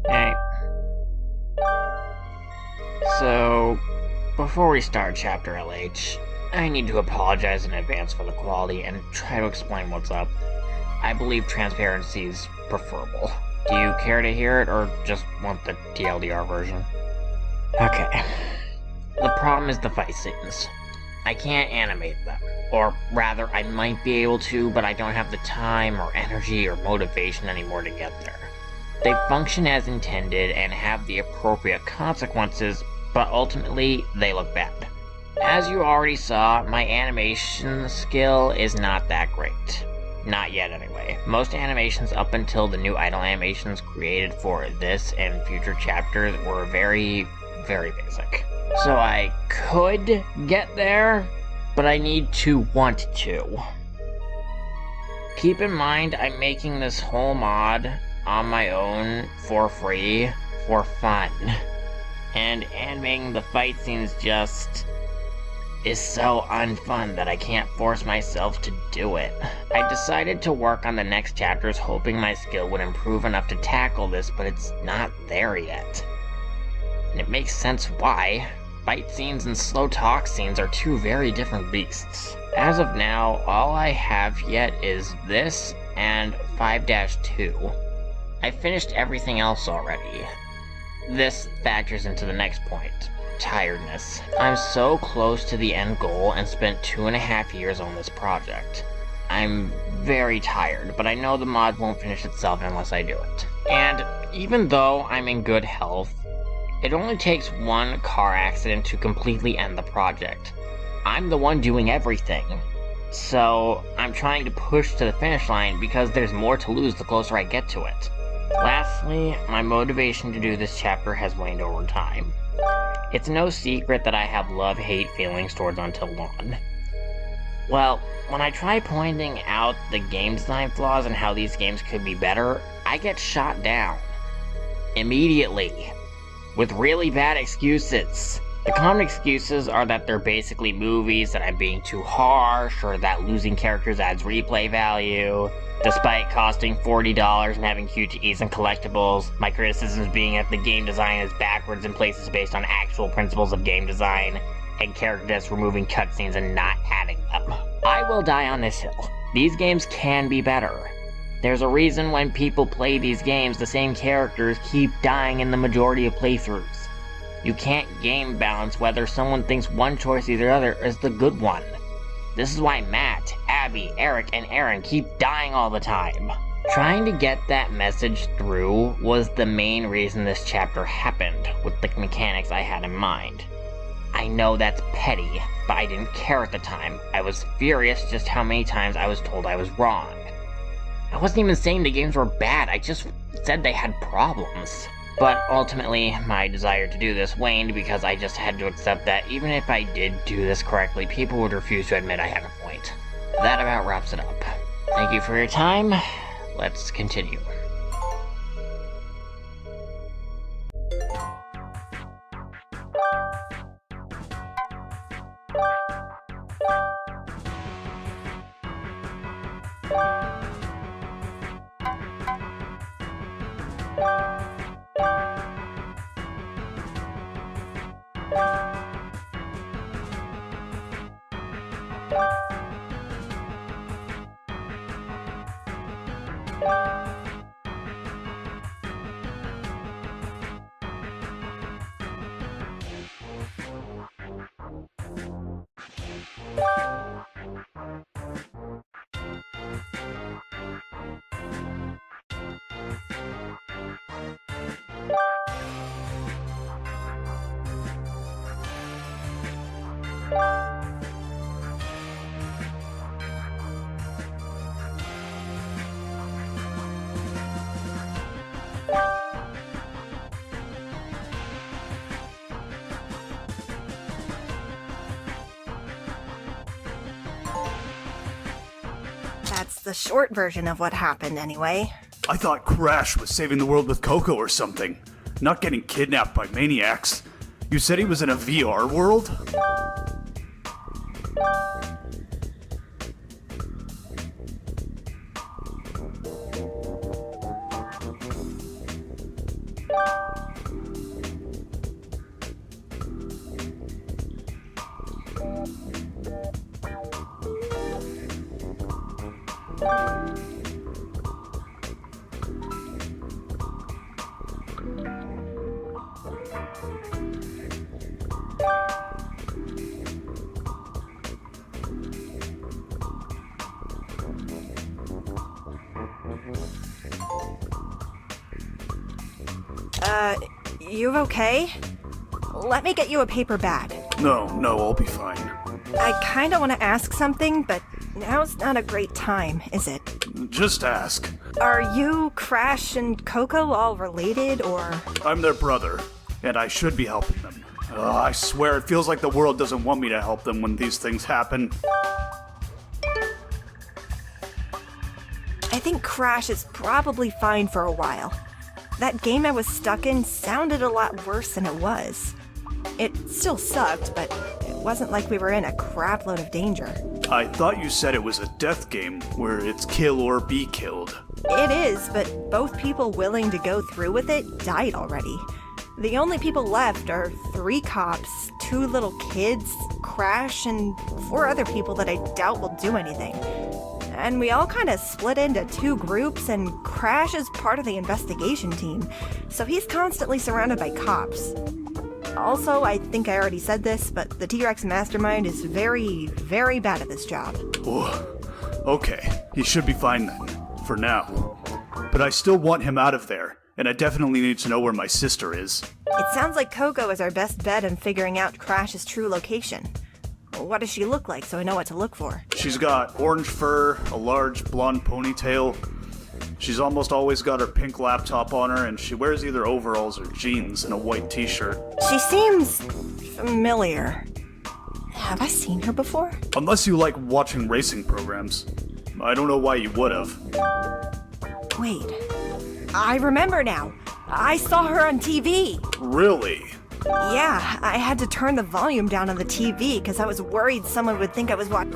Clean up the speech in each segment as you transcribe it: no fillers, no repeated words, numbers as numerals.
Hey. So, before we start Chapter LH, I need to apologize in advance for the quality and try to explain what's up. I believe transparency is preferable. Do you care to hear it, or just want the TLDR version? Okay. The problem is the fight scenes. I can't animate them. Or rather, I might be able to, but I don't have the time or energy or motivation anymore to get there. They function as intended and have the appropriate consequences, but ultimately, they look bad. As you already saw, my animation skill is not that great. Not yet, anyway. Most animations up until the new idle animations created for this and future chapters were very, very basic. So I could get there, but I need to want to. Keep in mind, I'm making this whole mod on my own for free, for fun. And animating the fight scenes just is so unfun that I can't force myself to do it. I decided to work on the next chapters hoping my skill would improve enough to tackle this, but it's not there yet. And it makes sense why. Fight scenes and slow talk scenes are two very different beasts. As of now, all I have yet is this and 5-2. I finished everything else already. This factors into the next point. Tiredness. I'm so close to the end goal and spent 2.5 years on this project. I'm very tired, but I know the mod won't finish itself unless I do it. And even though I'm in good health, it only takes one car accident to completely end the project. I'm the one doing everything. So I'm trying to push to the finish line because there's more to lose the closer I get to it. Lastly, my motivation to do this chapter has waned over time. It's no secret that I have love-hate feelings towards Until Dawn. Well, when I try pointing out the game design flaws and how these games could be better, I get shot down. Immediately. With really bad excuses. The common excuses are that they're basically movies, that I'm being too harsh, or that losing characters adds replay value. Despite costing $40 and having QTEs and collectibles, my criticisms being that the game design is backwards in places based on actual principles of game design, and character deaths removing cutscenes and not adding them. I will die on this hill. These games can be better. There's a reason when people play these games, the same characters keep dying in the majority of playthroughs. You can't game balance whether someone thinks one choice or the other is the good one. This is why Matt, Abby, Eric, and Aaron keep dying all the time. Trying to get that message through was the main reason this chapter happened, with the mechanics I had in mind. I know that's petty, but I didn't care at the time. I was furious just how many times I was told I was wrong. I wasn't even saying the games were bad, I just said they had problems. But ultimately, my desire to do this waned because I just had to accept that even if I did do this correctly, people would refuse to admit I had a point. That about wraps it up. Thank you for your time. Let's continue. That's the short version of what happened, anyway. I thought Crash was saving the world with Coco or something, not getting kidnapped by maniacs. You said he was in a VR world? You okay? Let me get you a paper bag. No, I'll be fine. I kinda wanna ask something, but now's not a great time, is it? Just ask. Are you, Crash, and Coco all related, or...? I'm their brother, and I should be helping them. I swear, it feels like the world doesn't want me to help them when these things happen. I think Crash is probably fine for a while. That game I was stuck in sounded a lot worse than it was. It still sucked, but it wasn't like we were in a crapload of danger. I thought you said it was a death game, where it's kill or be killed. It is, but both people willing to go through with it died already. The only people left are 3 cops, 2 little kids, Crash, and 4 other people that I doubt will do anything. And we all kind of split into 2 groups, and Crash is part of the investigation team, so he's constantly surrounded by cops. Also, I think I already said this, but the T-Rex mastermind is very, very bad at this job. Okay, he should be fine then, for now. But I still want him out of there, and I definitely need to know where my sister is. It sounds like Coco is our best bet in figuring out Crash's true location. What does she look like so I know what to look for? She's got orange fur, a large blonde ponytail. She's almost always got her pink laptop on her, and she wears either overalls or jeans and a white t-shirt. She seems familiar. Have I seen her before? Unless you like watching racing programs. I don't know why you would've. Wait, I remember now. I saw her on TV. Really? Yeah, I had to turn the volume down on the TV because I was worried someone would think I was watching.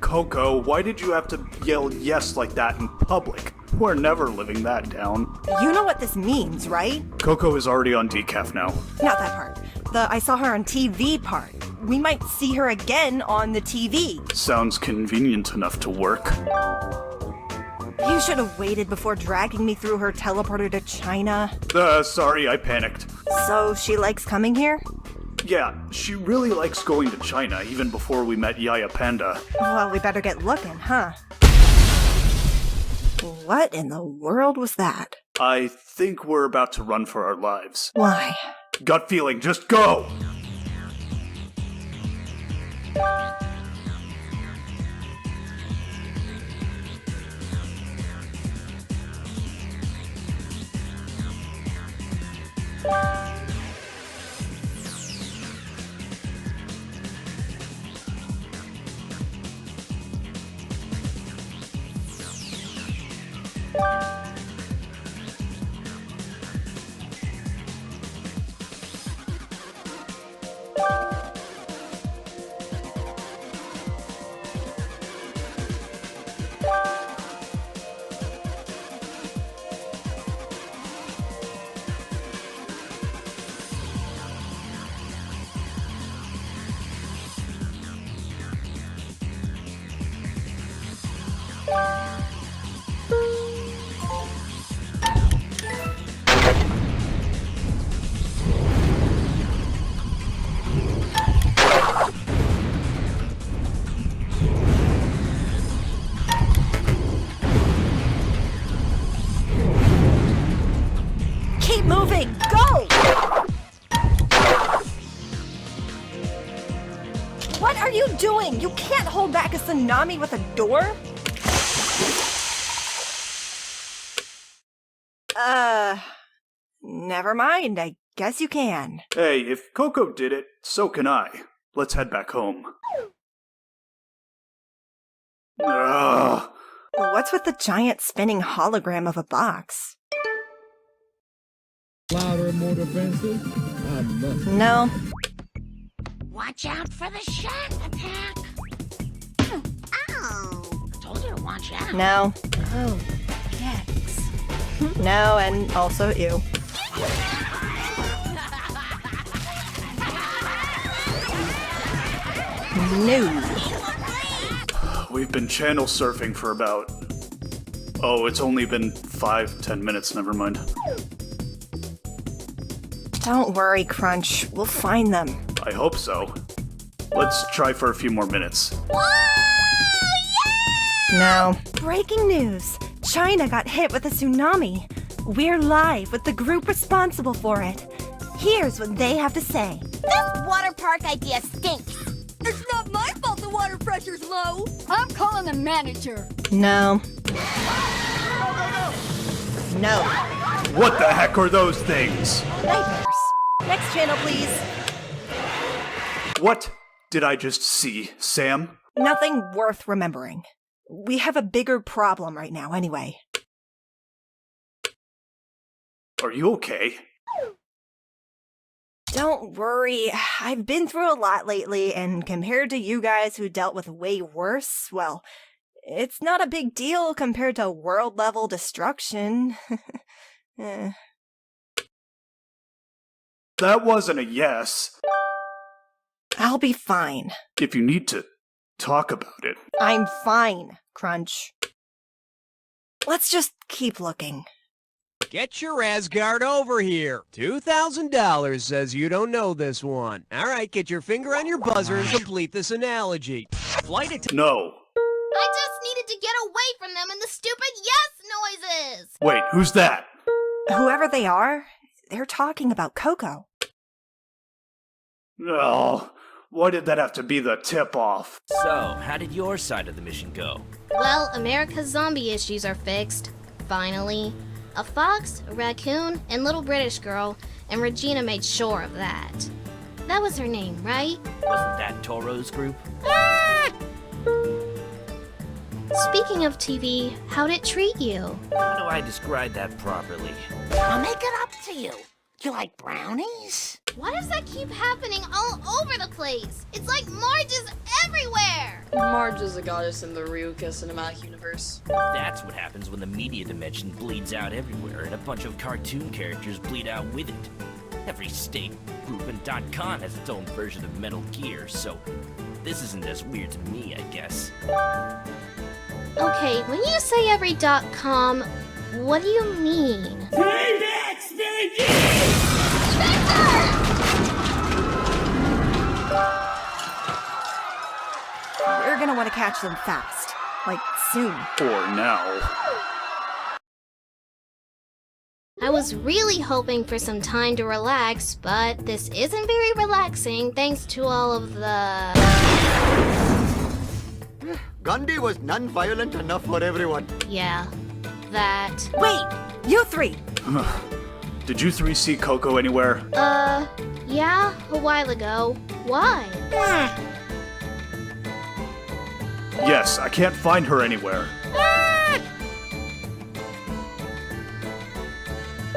Coco, why did you have to yell yes like that in public? We're never living that down. You know what this means, right? Coco is already on decaf now. Not that part. The I saw her on TV part. We might see her again on the TV. Sounds convenient enough to work. You should have waited before dragging me through her teleporter to China. Sorry, I panicked. So she likes coming here? Yeah, she really likes going to China, even before we met Yaya Panda. Well, we better get looking, huh? What in the world was that? I think we're about to run for our lives. Why? Gut feeling, just go! Keep moving! Go! What are you doing? You can't hold back a tsunami with a door? Never mind. I guess you can. Hey, if Coco did it, so can I. Let's head back home. Ugh. What's with the giant spinning hologram of a box? Louder and more defensive? I must. No. Watch out for the shark attack. Oh, told you to watch out. No. Oh, yikes. No, and also ew. No. We've been channel surfing for about Oh, it's only been 5-10 minutes, never mind. Don't worry, Crunch. We'll find them. I hope so. Let's try for a few more minutes. No. Breaking news! China got hit with a tsunami. We're live with the group responsible for it. Here's what they have to say. This water park idea stinks. It's not my fault the water pressure's low. I'm calling the manager. No. No. What the heck are those things? Nightmares. Next channel, please. What did I just see, Sam? Nothing worth remembering. We have a bigger problem right now, anyway. Are you okay? Don't worry, I've been through a lot lately, and compared to you guys who dealt with way worse, well, it's not a big deal compared to world-level destruction. That wasn't a yes. I'll be fine. If you need to talk about it. I'm fine, Crunch. Let's just keep looking. Get your Asgard over here. $2,000 says you don't know this one. All right, get your finger on your buzzer and complete this analogy. Flight attendant. No. I just needed to get away from them and the stupid yes noises. Wait, who's that? Whoever they are, they're talking about Coco. Oh, why did that have to be the tip-off? So, how did your side of the mission go? Well, America's zombie issues are fixed. Finally. A fox, a raccoon, and little British girl, and Regina made sure of that. That was her name, right? Wasn't that Toro's group? Speaking of TV, how'd it treat you? How do I describe that properly? I'll make it up to you. You like brownies? Why does that keep happening all over the place? It's like Marge is everywhere! Marge is a goddess in the Ryuka cinematic universe. That's what happens when the media dimension bleeds out everywhere and a bunch of cartoon characters bleed out with it. Every state, group, and .con has its own version of Metal Gear, so this isn't as weird to me, I guess. Okay, when you say every .com, what do you mean? We're gonna want to catch them fast. Like, soon. Or now. I was really hoping for some time to relax, but this isn't very relaxing thanks to all of the... Gandhi was non-violent enough for everyone. Yeah, that... Wait! You three! Did you three see Coco anywhere? Yeah, a while ago. Why? Yes, I can't find her anywhere.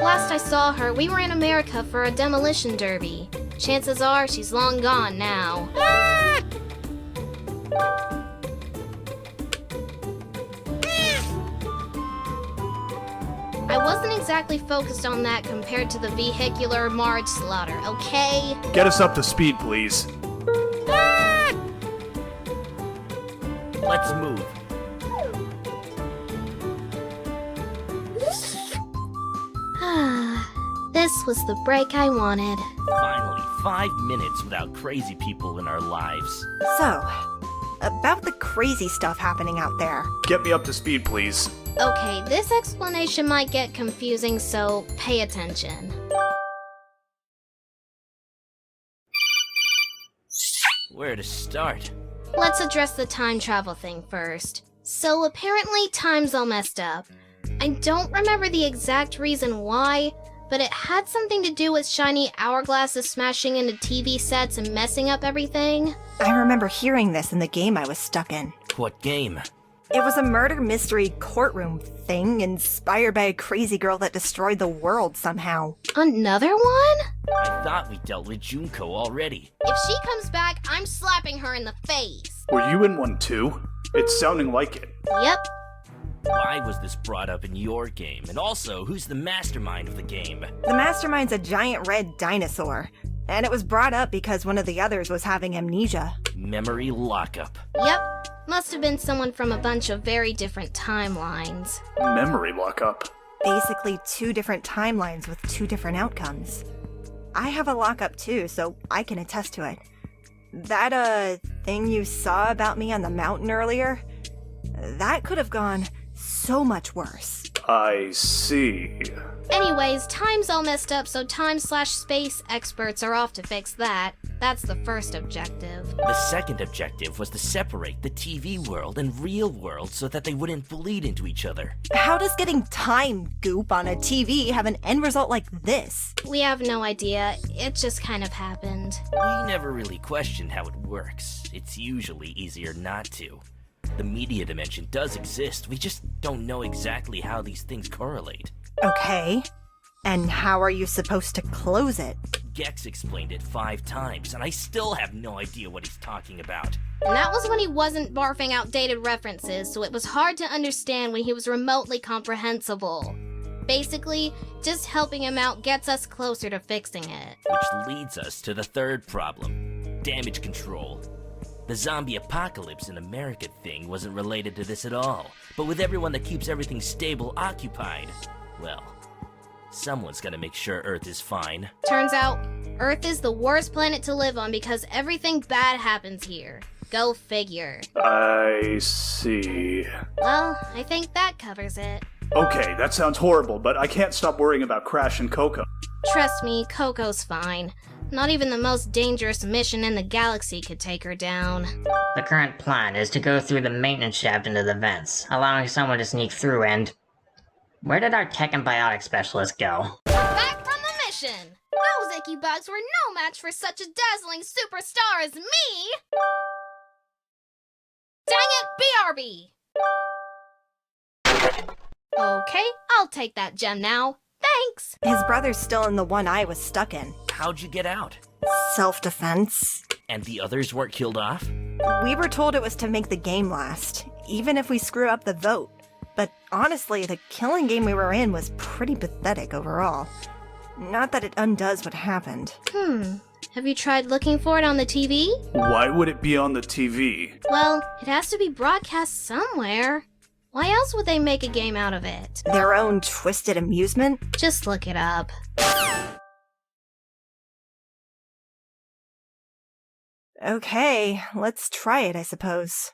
Last I saw her, we were in America for a demolition derby. Chances are she's long gone now. I wasn't exactly focused on that compared to the vehicular Marge slaughter, okay? Get us up to speed, please. Let's move. This was the break I wanted. Finally, 5 minutes without crazy people in our lives. So, about the crazy stuff happening out there. Get me up to speed, please. Okay, this explanation might get confusing, so pay attention. Where to start? Let's address the time travel thing first. So apparently time's all messed up. I don't remember the exact reason why, but it had something to do with shiny hourglasses smashing into TV sets and messing up everything. I remember hearing this in the game I was stuck in. What game? It was a murder mystery courtroom thing inspired by a crazy girl that destroyed the world somehow. Another one? I thought we dealt with Junko already. If she comes back, I'm slapping her in the face. Were you in one too? It's sounding like it. Yep. Why was this brought up in your game? And also, who's the mastermind of the game? The mastermind's a giant red dinosaur, and it was brought up because one of the others was having amnesia. Memory lockup. Yep. Must have been someone from a bunch of very different timelines. Memory lockup. Basically 2 different timelines with 2 different outcomes. I have a lockup too, so I can attest to it. That, thing you saw about me on the mountain earlier, that could have gone so much worse. I see. Anyways, time's all messed up, so time/space experts are off to fix that. That's the first objective. The second objective was to separate the TV world and real world so that they wouldn't bleed into each other. How does getting time goop on a TV have an end result like this? We have no idea. It just kind of happened. We never really questioned how it works. It's usually easier not to. The media dimension does exist, we just don't know exactly how these things correlate. Okay. And how are you supposed to close it? Gex explained it 5 times, and I still have no idea what he's talking about. And that was when he wasn't barfing outdated references, so it was hard to understand when he was remotely comprehensible. Basically, just helping him out gets us closer to fixing it. Which leads us to the third problem, damage control. The zombie apocalypse in America thing wasn't related to this at all, but with everyone that keeps everything stable occupied, well, someone's gotta make sure Earth is fine. Turns out, Earth is the worst planet to live on because everything bad happens here. Go figure. I see. Well, I think that covers it. Okay, that sounds horrible, but I can't stop worrying about Crash and Coco. Trust me, Coco's fine. Not even the most dangerous mission in the galaxy could take her down. The current plan is to go through the maintenance shaft into the vents, allowing someone to sneak through and... Where did our tech and biotic specialist go? Back from the mission! Those icky bugs were no match for such a dazzling superstar as me! Dang it, BRB! Okay, I'll take that gem now. Thanks! His brother's still in the one I was stuck in. How'd you get out? Self-defense. And the others weren't killed off? We were told it was to make the game last, even if we screw up the vote. But honestly, the killing game we were in was pretty pathetic overall. Not that it undoes what happened. Have you tried looking for it on the TV? Why would it be on the TV? Well, it has to be broadcast somewhere. Why else would they make a game out of it? Their own twisted amusement? Just look it up. Okay, let's try it, I suppose.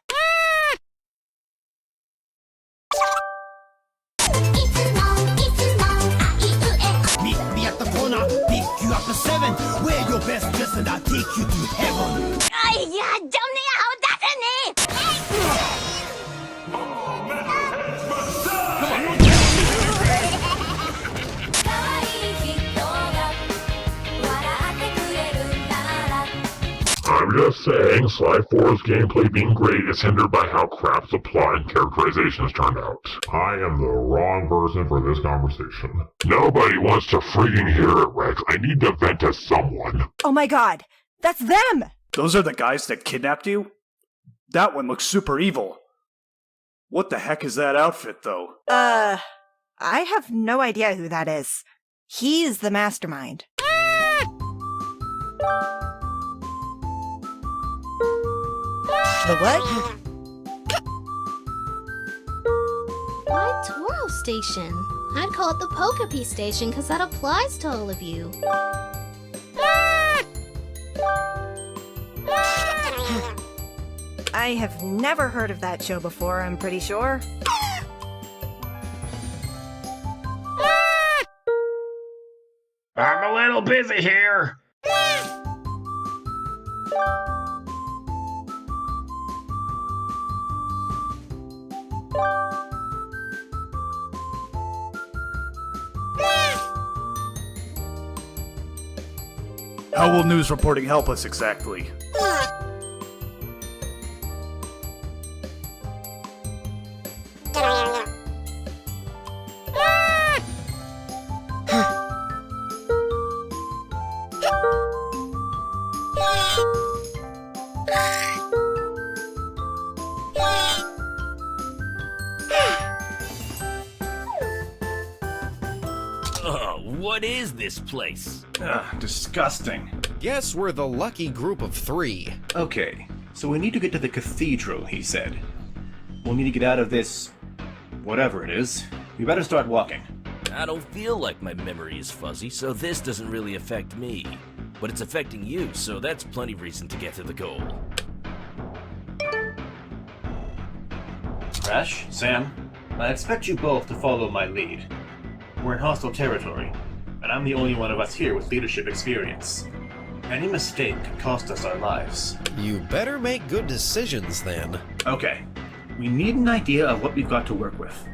Meet me at the corner, pick you up a 7. Wear your best dress and I'll take you to heaven. I'm just saying, Sly 4's gameplay being great is hindered by how crap the plot and characterizations turned out. I am the wrong person for this conversation. Nobody wants to freaking hear it, Rex. I need to vent to someone. Oh my god! That's them! Those are the guys that kidnapped you? That one looks super evil. What the heck is that outfit, though? I have no idea who that is. He's the mastermind. The what? Why Toro Station? I'd call it the Pokapee Station because that applies to all of you. I have never heard of that show before, I'm pretty sure. I'm a little busy here. How will news reporting help us exactly? What is this place? Disgusting. Guess we're the lucky group of 3. Okay, So we need to get to the cathedral, he said. We'll need to get out of this... whatever it is. We better start walking. I don't feel like my memory is fuzzy, so this doesn't really affect me. But it's affecting you, so that's plenty reason to get to the goal. Crash, Sam, I expect you both to follow my lead. We're in hostile territory, and I'm the only one of us here with leadership experience. Any mistake could cost us our lives. You better make good decisions, then. Okay, we need an idea of what we've got to work with.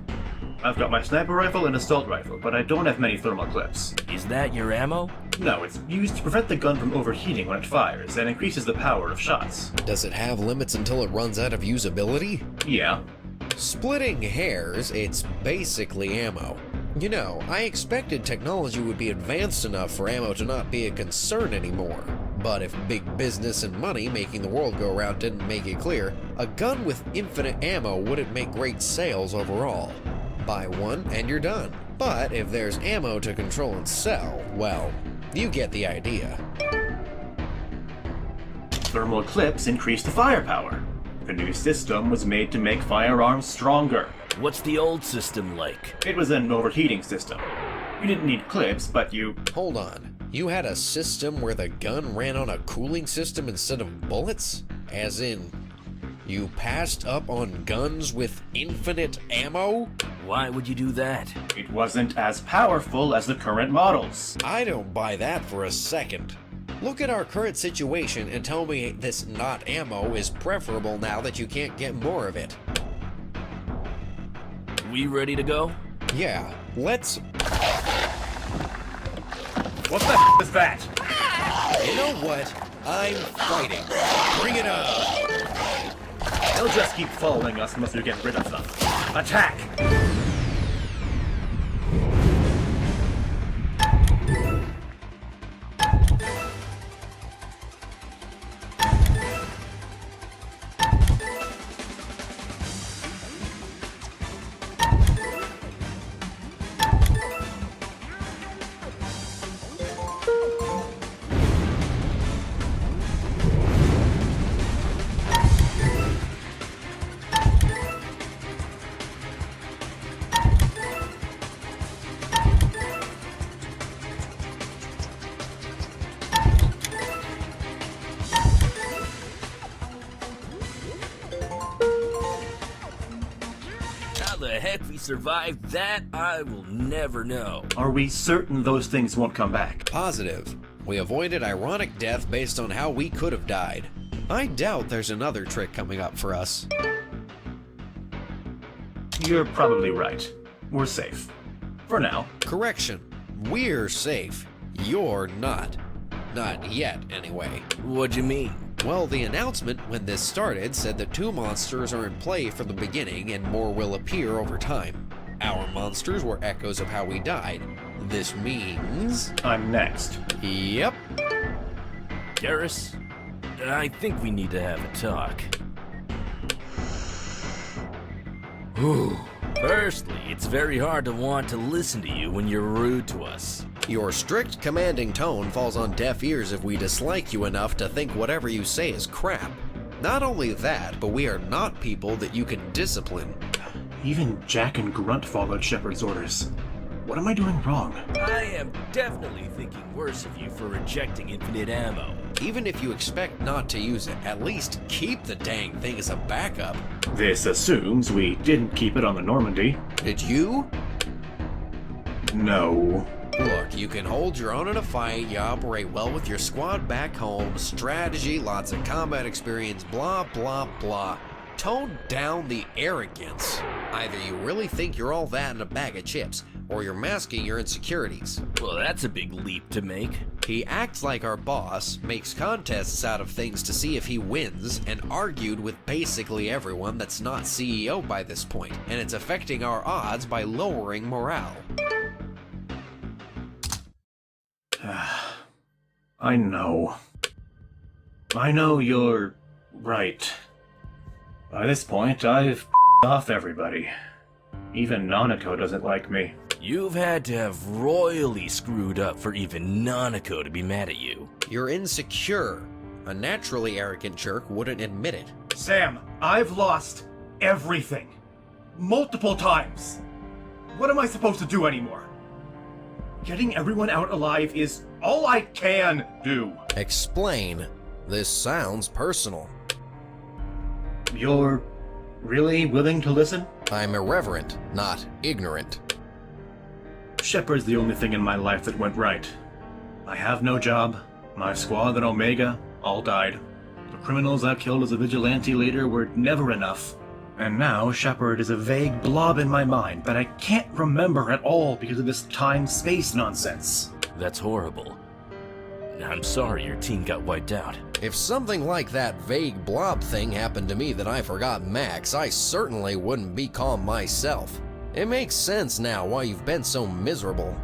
I've got my sniper rifle and assault rifle, but I don't have many thermal clips. Is that your ammo? No, it's used to prevent the gun from overheating when it fires, and increases the power of shots. Does it have limits until it runs out of usability? Yeah. Splitting hairs, it's basically ammo. You know, I expected technology would be advanced enough for ammo to not be a concern anymore. But if big business and money making the world go round didn't make it clear, a gun with infinite ammo wouldn't make great sales overall. Buy one and you're done. But if there's ammo to control and sell, well, you get the idea. Thermal clips increase the firepower. The new system was made to make firearms stronger. What's the old system like? It was an overheating system. You didn't need clips, but you... Hold on. You had a system where the gun ran on a cooling system instead of bullets? As in, you passed up on guns with infinite ammo? Why would you do that? It wasn't as powerful as the current models. I don't buy that for a second. Look at our current situation and tell me this not ammo is preferable now that you can't get more of it. We ready to go? Yeah, let's... What the f*** is that? You know what? I'm fighting. Bring it on! They'll just keep following us unless we get rid of them. Attack! How the heck we survived that, I will never know. Are we certain those things won't come back? Positive. We avoided ironic death based on how we could have died. I doubt there's another trick coming up for us. You're probably right. We're safe. For now. Correction. We're safe. You're not. Not yet, anyway. What'd you mean? Well, the announcement when this started said that 2 monsters are in play from the beginning and more will appear over time. Our monsters were echoes of how we died. This means... I'm next. Yep. Garrus, I think we need to have a talk. Whew. Firstly, it's very hard to want to listen to you when you're rude to us. Your strict, commanding tone falls on deaf ears if we dislike you enough to think whatever you say is crap. Not only that, but we are not people that you can discipline. Even Jack and Grunt followed Shepard's orders. What am I doing wrong? I am definitely thinking worse of you for rejecting infinite ammo. Even if you expect not to use it, at least keep the dang thing as a backup. This assumes we didn't keep it on the Normandy. Did you? No. Look, you can hold your own in a fight, you operate well with your squad back home, strategy, lots of combat experience, blah blah blah. Tone down the arrogance. Either you really think you're all that in a bag of chips, or you're masking your insecurities. Well, that's a big leap to make. He acts like our boss, makes contests out of things to see if he wins, and argued with basically everyone that's not CEO by this point, and it's affecting our odds by lowering morale. I know. I know you're right. By this point, I've off everybody. Even Nanako doesn't like me. You've had to have royally screwed up for even Nanako to be mad at you. You're insecure. A naturally arrogant jerk wouldn't admit it. Sam, I've lost everything. Multiple times. What am I supposed to do anymore? Getting everyone out alive is all I can do. Explain. This sounds personal. You're really willing to listen? I'm irreverent, not ignorant. Shepard's the only thing in my life that went right. I have no job. My squad and Omega all died. The criminals I killed as a vigilante leader were never enough. And now Shepard is a vague blob in my mind that I can't remember at all because of this time-space nonsense. That's horrible. I'm sorry your team got wiped out. If something like that vague blob thing happened to me that I forgot Max, I certainly wouldn't be calm myself. It makes sense now why you've been so miserable.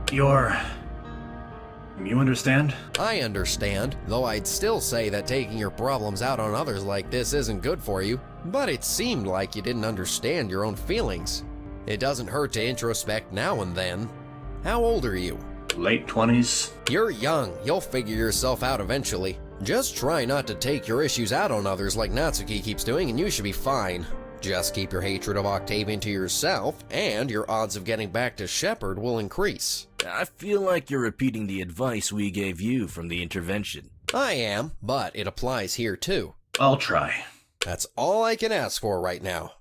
You understand? I understand, though I'd still say that taking your problems out on others like this isn't good for you. But it seemed like you didn't understand your own feelings. It doesn't hurt to introspect now and then. How old are you? Late 20s. You're young. You'll figure yourself out eventually. Just try not to take your issues out on others like Natsuki keeps doing and you should be fine. Just keep your hatred of Octavian to yourself, and your odds of getting back to Shepard will increase. I feel like you're repeating the advice we gave you from the intervention. I am, but it applies here too. I'll try. That's all I can ask for right now.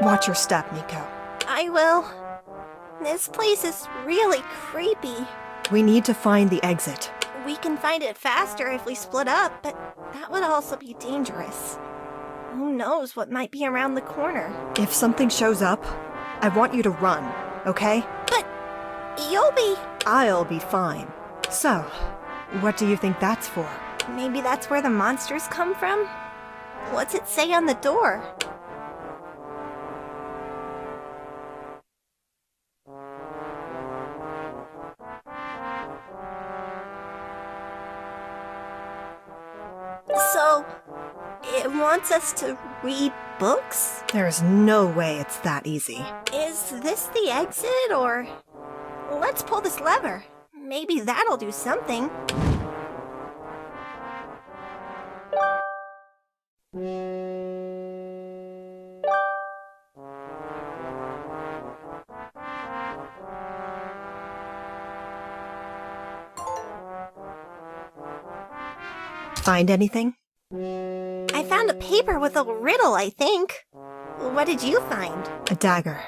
Watch your step, Nico. I will. This place is really creepy. We need to find the exit. We can find it faster if we split up, but that would also be dangerous. Who knows what might be around the corner? If something shows up, I want you to run, okay? But you'll be... I'll be fine. So, what do you think that's for? Maybe that's where the monsters come from? What's it say on the door? So, it wants us to read books? There's no way it's that easy. Is this the exit, or... Let's pull this lever. Maybe that'll do something. Find anything? I found a paper with a riddle, I think. What did you find? A dagger.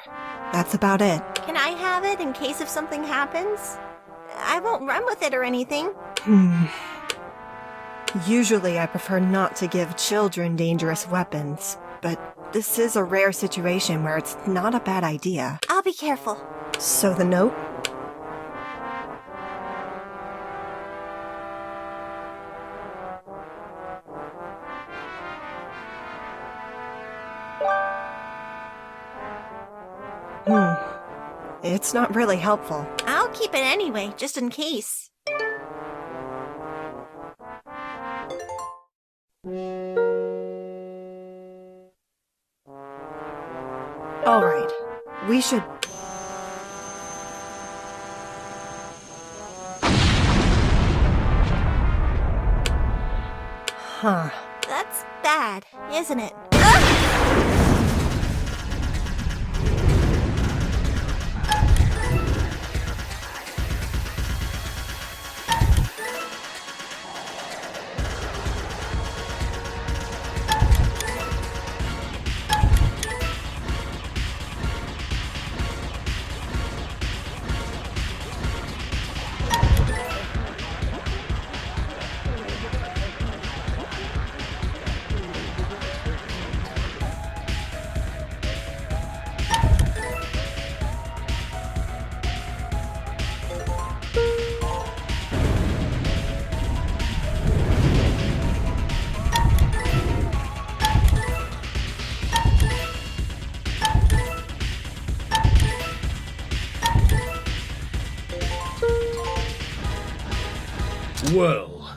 That's about it. Can I have it in case if something happens? I won't run with it or anything. Usually I prefer not to give children dangerous weapons, but this is a rare situation where it's not a bad idea. I'll be careful. So the note? It's not really helpful. I'll keep it anyway, just in case. All right, we should... That's bad, isn't it? Well,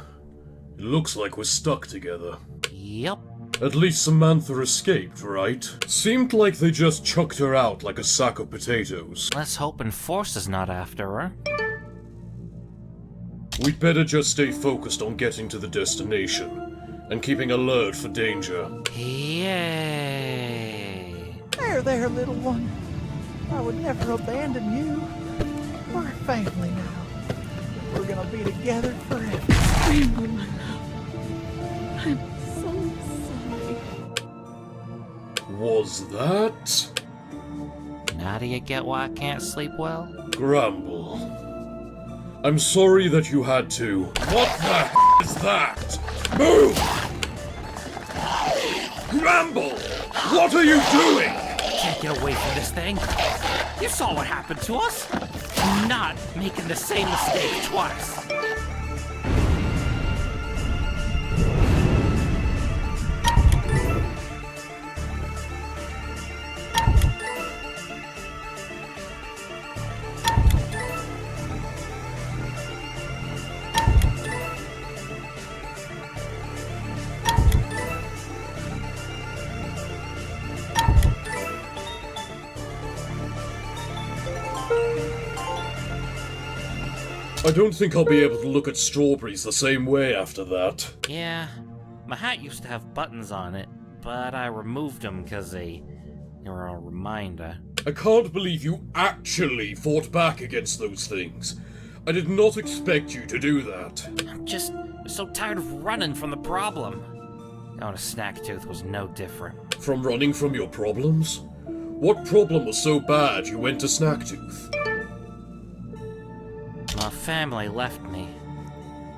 it looks like we're stuck together. Yep. At least Samantha escaped, right? Seemed like they just chucked her out like a sack of potatoes. Let's hope Enforcer's not after her. We'd better just stay focused on getting to the destination, and keeping alert for danger. Yay! There, little one. I would never abandon you. We're family now. We're gonna be together forever. Oh, my love. I'm so sorry. Was that? Now do you get why I can't sleep well? Gramble. I'm sorry that you had to. What the is that? Move! Gramble! What are you doing? Can't get away from this thing. You saw what happened to us. I'm not making the same mistake twice. I don't think I'll be able to look at strawberries the same way after that. Yeah, my hat used to have buttons on it, but I removed them because they were a reminder. I can't believe you actually fought back against those things. I did not expect you to do that. I'm just so tired of running from the problem. Going to Snacktooth was no different. From running from your problems? What problem was so bad you went to Snacktooth? My family left me.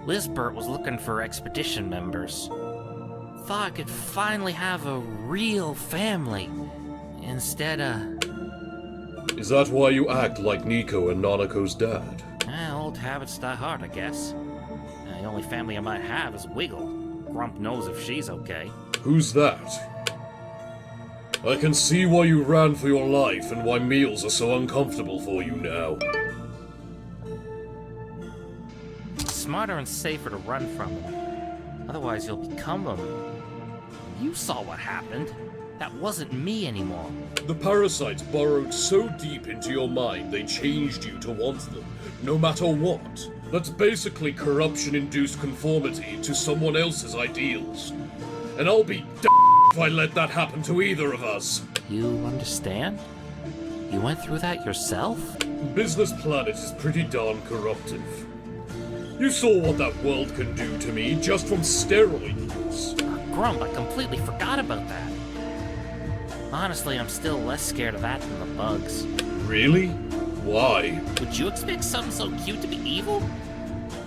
Lizbert was looking for expedition members. Thought I could finally have a real family, instead of... Is that why you act like Nico and Nanako's dad? Old habits die hard, I guess. The only family I might have is Wiggle. Grump knows if she's okay. Who's that? I can see why you ran for your life and why meals are so uncomfortable for you now. Smarter and safer to run from them. Otherwise you'll become them. You saw what happened. That wasn't me anymore. The parasites burrowed so deep into your mind they changed you to want them, no matter what. That's basically corruption-induced conformity to someone else's ideals. And I'll be if I let that happen to either of us. You understand? You went through that yourself? Business Planet is pretty darn corruptive. You saw what that world can do to me just from steroid use. Grump, I completely forgot about that. Honestly, I'm still less scared of that than the bugs. Really? Why? Would you expect something so cute to be evil?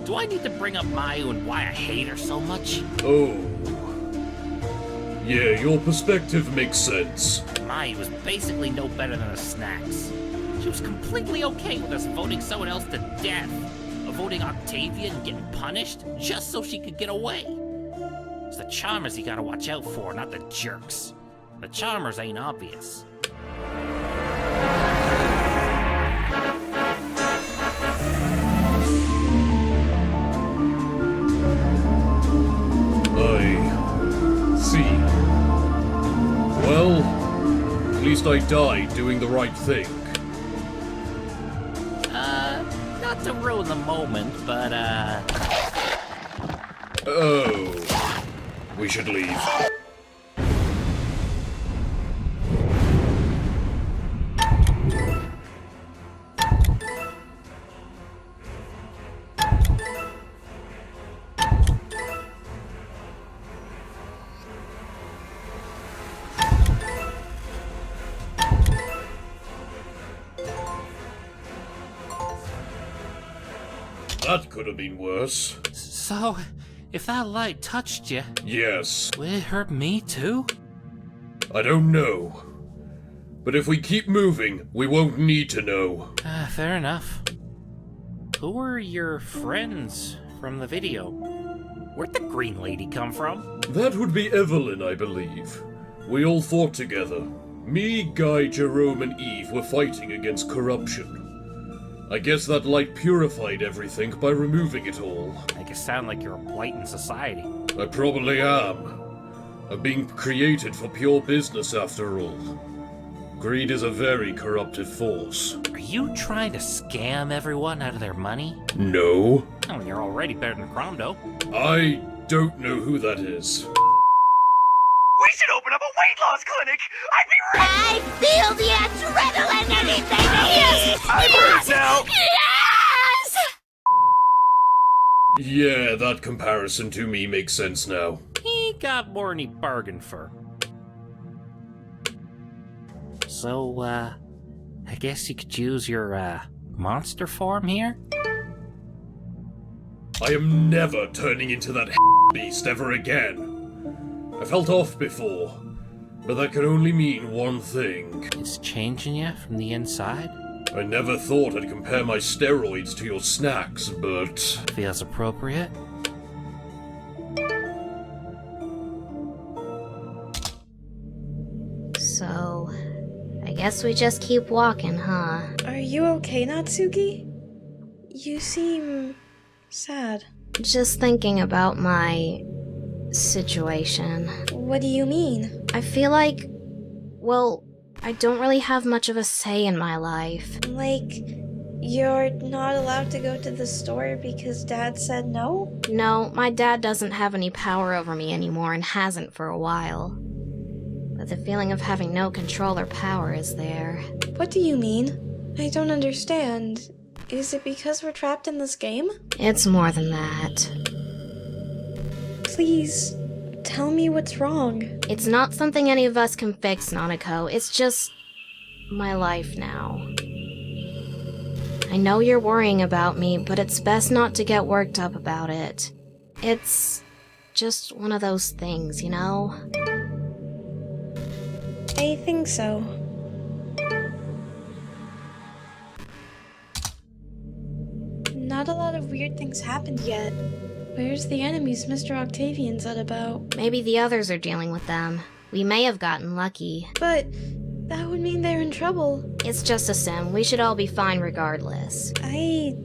Do I need to bring up Mayu and why I hate her so much? Oh. Yeah, your perspective makes sense. Mayu was basically no better than the Snacks. She was completely okay with us voting someone else to death. Voting Octavia and getting punished just so she could get away. It's the Charmers you gotta watch out for, not the jerks. The Charmers ain't obvious. I see. Well, at least I died doing the right thing. Not to ruin the moment, but, Oh. We should leave. That could have been worse. So, if that light touched you... Yes. Will it hurt me too? I don't know. But if we keep moving, we won't need to know. Fair enough. Who were your friends from the video? Where'd the green lady come from? That would be Evelyn, I believe. We all fought together. Me, Guy, Jerome, and Eve were fighting against corruption. I guess that light purified everything by removing it all. Make it sound like you're a blight in society. I probably am. I'm being created for pure business after all. Greed is a very corruptive force. Are you trying to scam everyone out of their money? No. Oh, you're already better than Cromdo. I don't know who that is. We should open up a weight loss clinic! I'd be ready! I feel the adrenaline in it, baby! Yes! I'm hurt now! Yes! Yeah, that comparison to me makes sense now. He got more than he bargained for. So, I guess you could use your, monster form here? I am never turning into that beast ever again. I felt off before, but that can only mean one thing. It's changing you from the inside? I never thought I'd compare my steroids to your snacks, but... Feels appropriate. So, I guess we just keep walking, huh? Are you okay, Natsuki? You seem sad. Just thinking about my situation. What do you mean? I feel like, well, I don't really have much of a say in my life. Like, you're not allowed to go to the store because Dad said no? No, my dad doesn't have any power over me anymore and hasn't for a while. But the feeling of having no control or power is there. What do you mean? I don't understand. Is it because we're trapped in this game? It's more than that. Please, tell me what's wrong. It's not something any of us can fix, Nanako. It's just my life now. I know you're worrying about me, but it's best not to get worked up about it. It's just one of those things, you know? I think so. Not a lot of weird things happened yet. Where's the enemies Mr. Octavian said about? Maybe the others are dealing with them. We may have gotten lucky. But that would mean they're in trouble. It's just a sim. We should all be fine regardless. I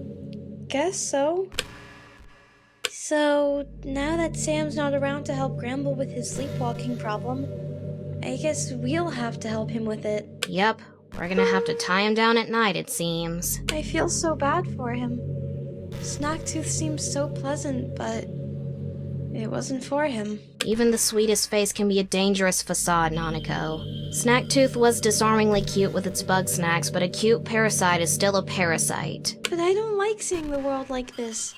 guess so. So, now that Sam's not around to help Gramble with his sleepwalking problem, I guess we'll have to help him with it. Yep, we're gonna have to tie him down at night, it seems. I feel so bad for him. Snacktooth seems so pleasant, but it wasn't for him. Even the sweetest face can be a dangerous facade, Nanako. Snacktooth was disarmingly cute with its bug snacks, but a cute parasite is still a parasite. But I don't like seeing the world like this.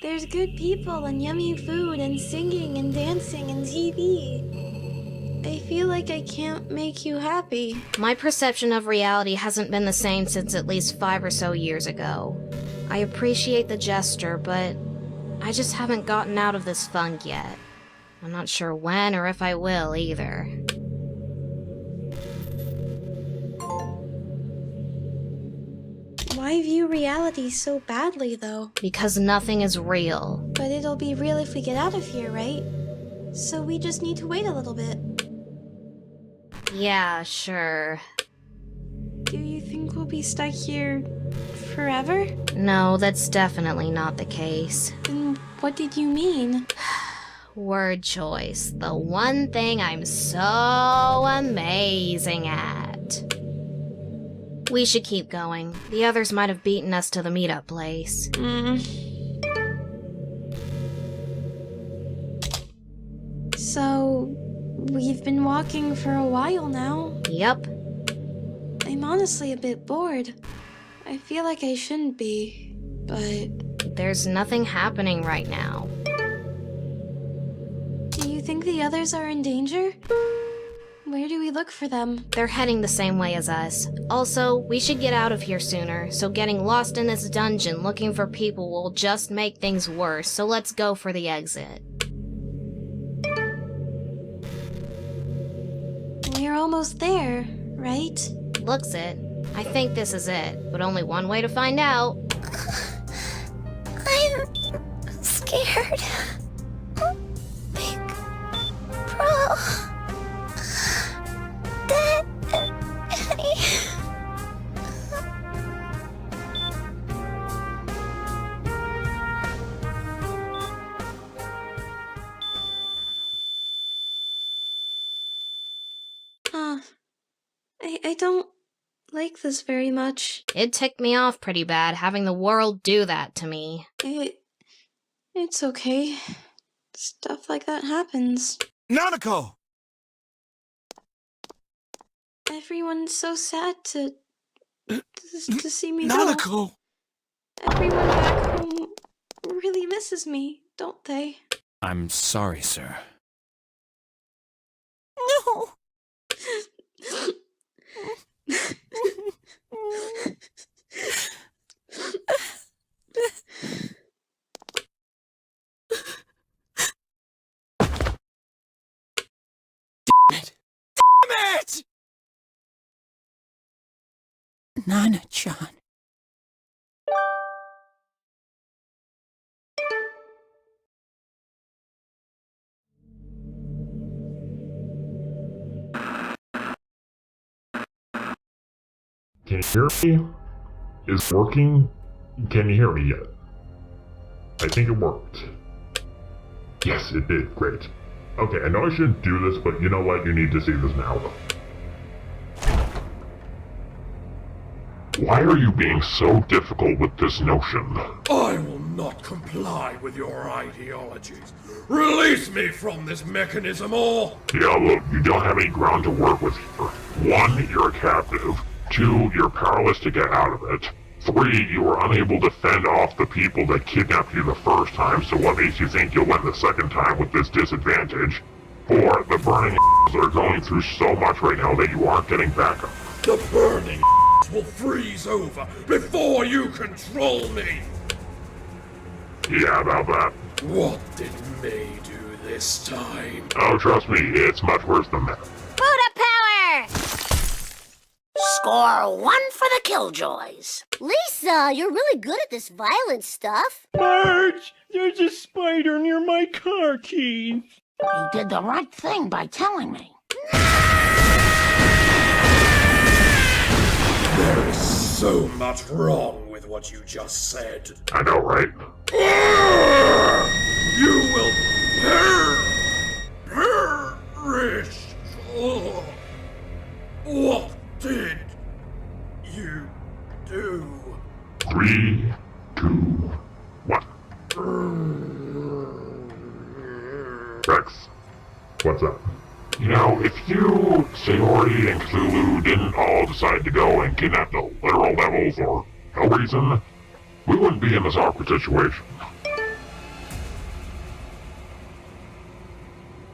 There's good people and yummy food and singing and dancing and TV. I feel like I can't make you happy. My perception of reality hasn't been the same since at least 5 or so years ago. I appreciate the gesture, but I just haven't gotten out of this funk yet. I'm not sure when or if I will either. Why view reality so badly, though? Because nothing is real. But it'll be real if we get out of here, right? So we just need to wait a little bit. Yeah, sure. Do you think we'll be stuck here forever? No, that's definitely not the case. Then what did you mean? Word choice. The one thing I'm so amazing at. We should keep going. The others might have beaten us to the meetup place. So, we've been walking for a while now. Yep. I'm honestly a bit bored. I feel like I shouldn't be, but... There's nothing happening right now. Do you think the others are in danger? Where do we look for them? They're heading the same way as us. Also, we should get out of here sooner, so getting lost in this dungeon looking for people will just make things worse, so let's go for the exit. We're almost there, right? Looks it. I think this is it, but only one way to find out. I'm scared. Big Bro. Dad and Annie. I don't like this very much. It ticked me off pretty bad having the world do that to me. It's okay. Stuff like that happens. Nanako! Everyone's so sad to see me go. Nanako! Everyone back home really misses me, don't they? I'm sorry, sir. No! Damn it! Nana-chan. Can you hear me? Is it working? Can you hear me yet? I think it worked. Yes, it did. Great. Okay, I know I shouldn't do this, but you know what? You need to see this now. Why are you being so difficult with this notion? I will not comply with your ideologies. Release me from this mechanism, or... Yeah, look, you don't have any ground to work with here. 1, you're a captive. 2, you're powerless to get out of it. 3, you were unable to fend off the people that kidnapped you the first time, so what makes you think you'll win the second time with this disadvantage? 4, the burning are going through so much right now that you aren't getting backup. The burning will freeze over before you control me! Yeah, about that. What did May do this time? Oh, trust me, it's much worse than that. Buddha power! Score 1 for the Killjoys. Lisa, you're really good at this violent stuff. Marge, there's a spider near my car keys. You did the right thing by telling me. There is so much wrong with what you just said. I know, right? You will perish. Oh. What did you do? 3, 2, 1. Rex, what's up? You know, if you, Sayori, and Cthulhu didn't all decide to go and kidnap the literal devils or no reason, we wouldn't be in this awkward situation.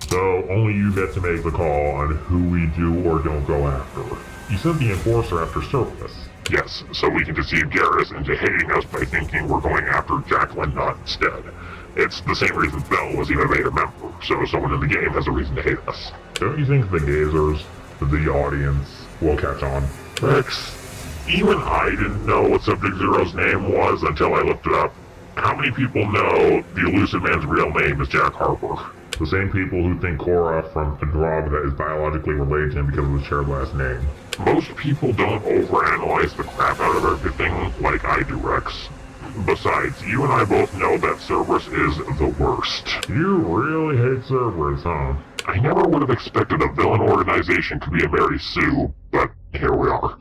So, only you get to make the call on who we do or don't go after. You sent the Enforcer after Cerberus. Yes, so we can deceive Garrus into hating us by thinking we're going after Jacqueline Nutt instead. It's the same reason Belle was even made a member, so someone in the game has a reason to hate us. Don't you think the gazers, the audience, will catch on? Rex, even I didn't know what Subject Zero's name was until I looked it up. How many people know the Elusive Man's real name is Jack Harper? The same people who think Cora from Andromeda is biologically related to him because of the shared last name. Most people don't overanalyze the crap out of everything like I do, Rex. Besides, you and I both know that Cerberus is the worst. You really hate Cerberus, huh? I never would have expected a villain organization to be a Mary Sue, but here we are.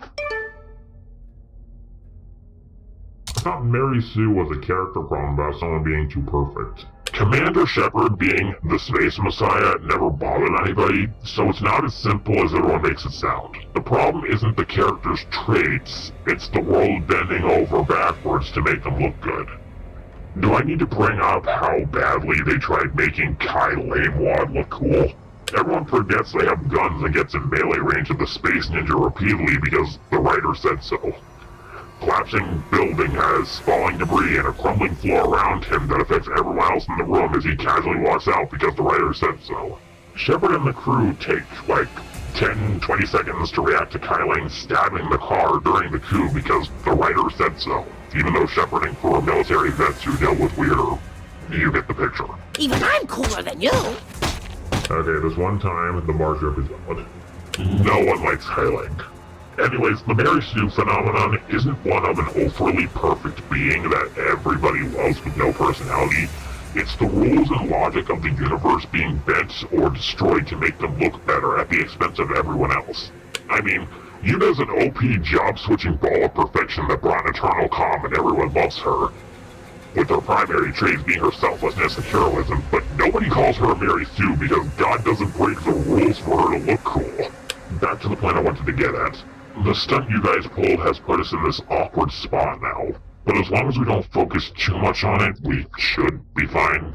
I thought Mary Sue was a character problem about someone being too perfect. Commander Shepard being the space messiah never bothered anybody, so it's not as simple as everyone makes it sound. The problem isn't the character's traits, it's the world bending over backwards to make them look good. Do I need to bring up how badly they tried making Kai Lamewad look cool? Everyone forgets they have guns and gets in melee range of the Space Ninja repeatedly because the writer said so. Collapsing building has falling debris and a crumbling floor around him that affects everyone else in the room as he casually walks out because the writer said so. Shepard and the crew take like 10-20 seconds to react to Kai Lang stabbing the car during the coup because the writer said so, even though Shepard and crew are military vets who dealt with weirder. You get the picture. Even I'm cooler than you. Okay, this one time, the bar joke is valid. No one likes Kai Lang. Anyways, the Mary Sue phenomenon isn't one of an overly perfect being that everybody loves with no personality. It's the rules and logic of the universe being bent or destroyed to make them look better at the expense of everyone else. I mean, Yuna's an OP job-switching ball of perfection that brought an eternal calm and everyone loves her. With her primary traits being her selflessness and heroism, but nobody calls her a Mary Sue because God doesn't break the rules for her to look cool. Back to the point I wanted to get at. The stunt you guys pulled has put us in this awkward spot now, but as long as we don't focus too much on it, we should be fine.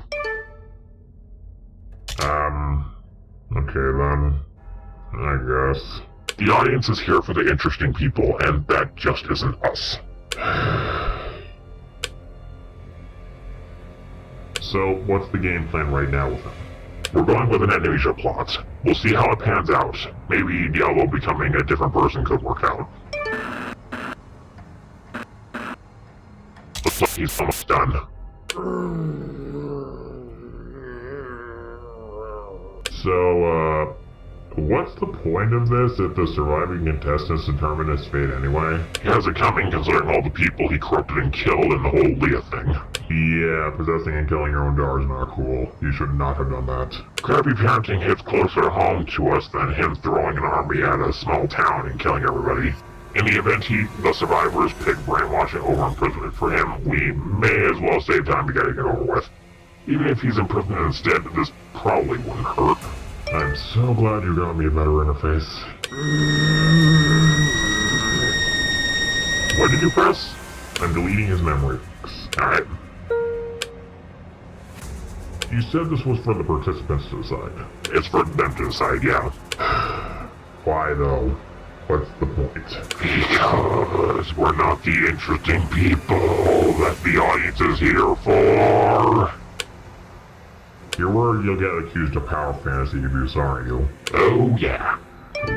Okay then. I guess. The audience is here for the interesting people, and that just isn't us. So, what's the game plan right now with them? We're going with an amnesia plot. We'll see how it pans out. Maybe Diablo becoming a different person could work out. Looks like he's almost done. So, what's the point of this if the surviving contestants determine his fate anyway? He has it coming considering all the people he corrupted and killed and the whole Leah thing. Yeah, possessing and killing your own daughter is not cool. You should not have done that. Crappy parenting hits closer home to us than him throwing an army at a small town and killing everybody. In the event the survivors pick brainwashing over imprisonment for him, we may as well save time to get it over with. Even if he's imprisoned instead, this probably wouldn't hurt. I'm so glad you got me a better interface. What did you press? I'm deleting his memory. Alright. You said this was for the participants to decide. It's for them to decide, yeah. Why though? What's the point? Because we're not the interesting people that the audience is here for. You're worried you'll get accused of power fantasy abuse, aren't you? Oh yeah.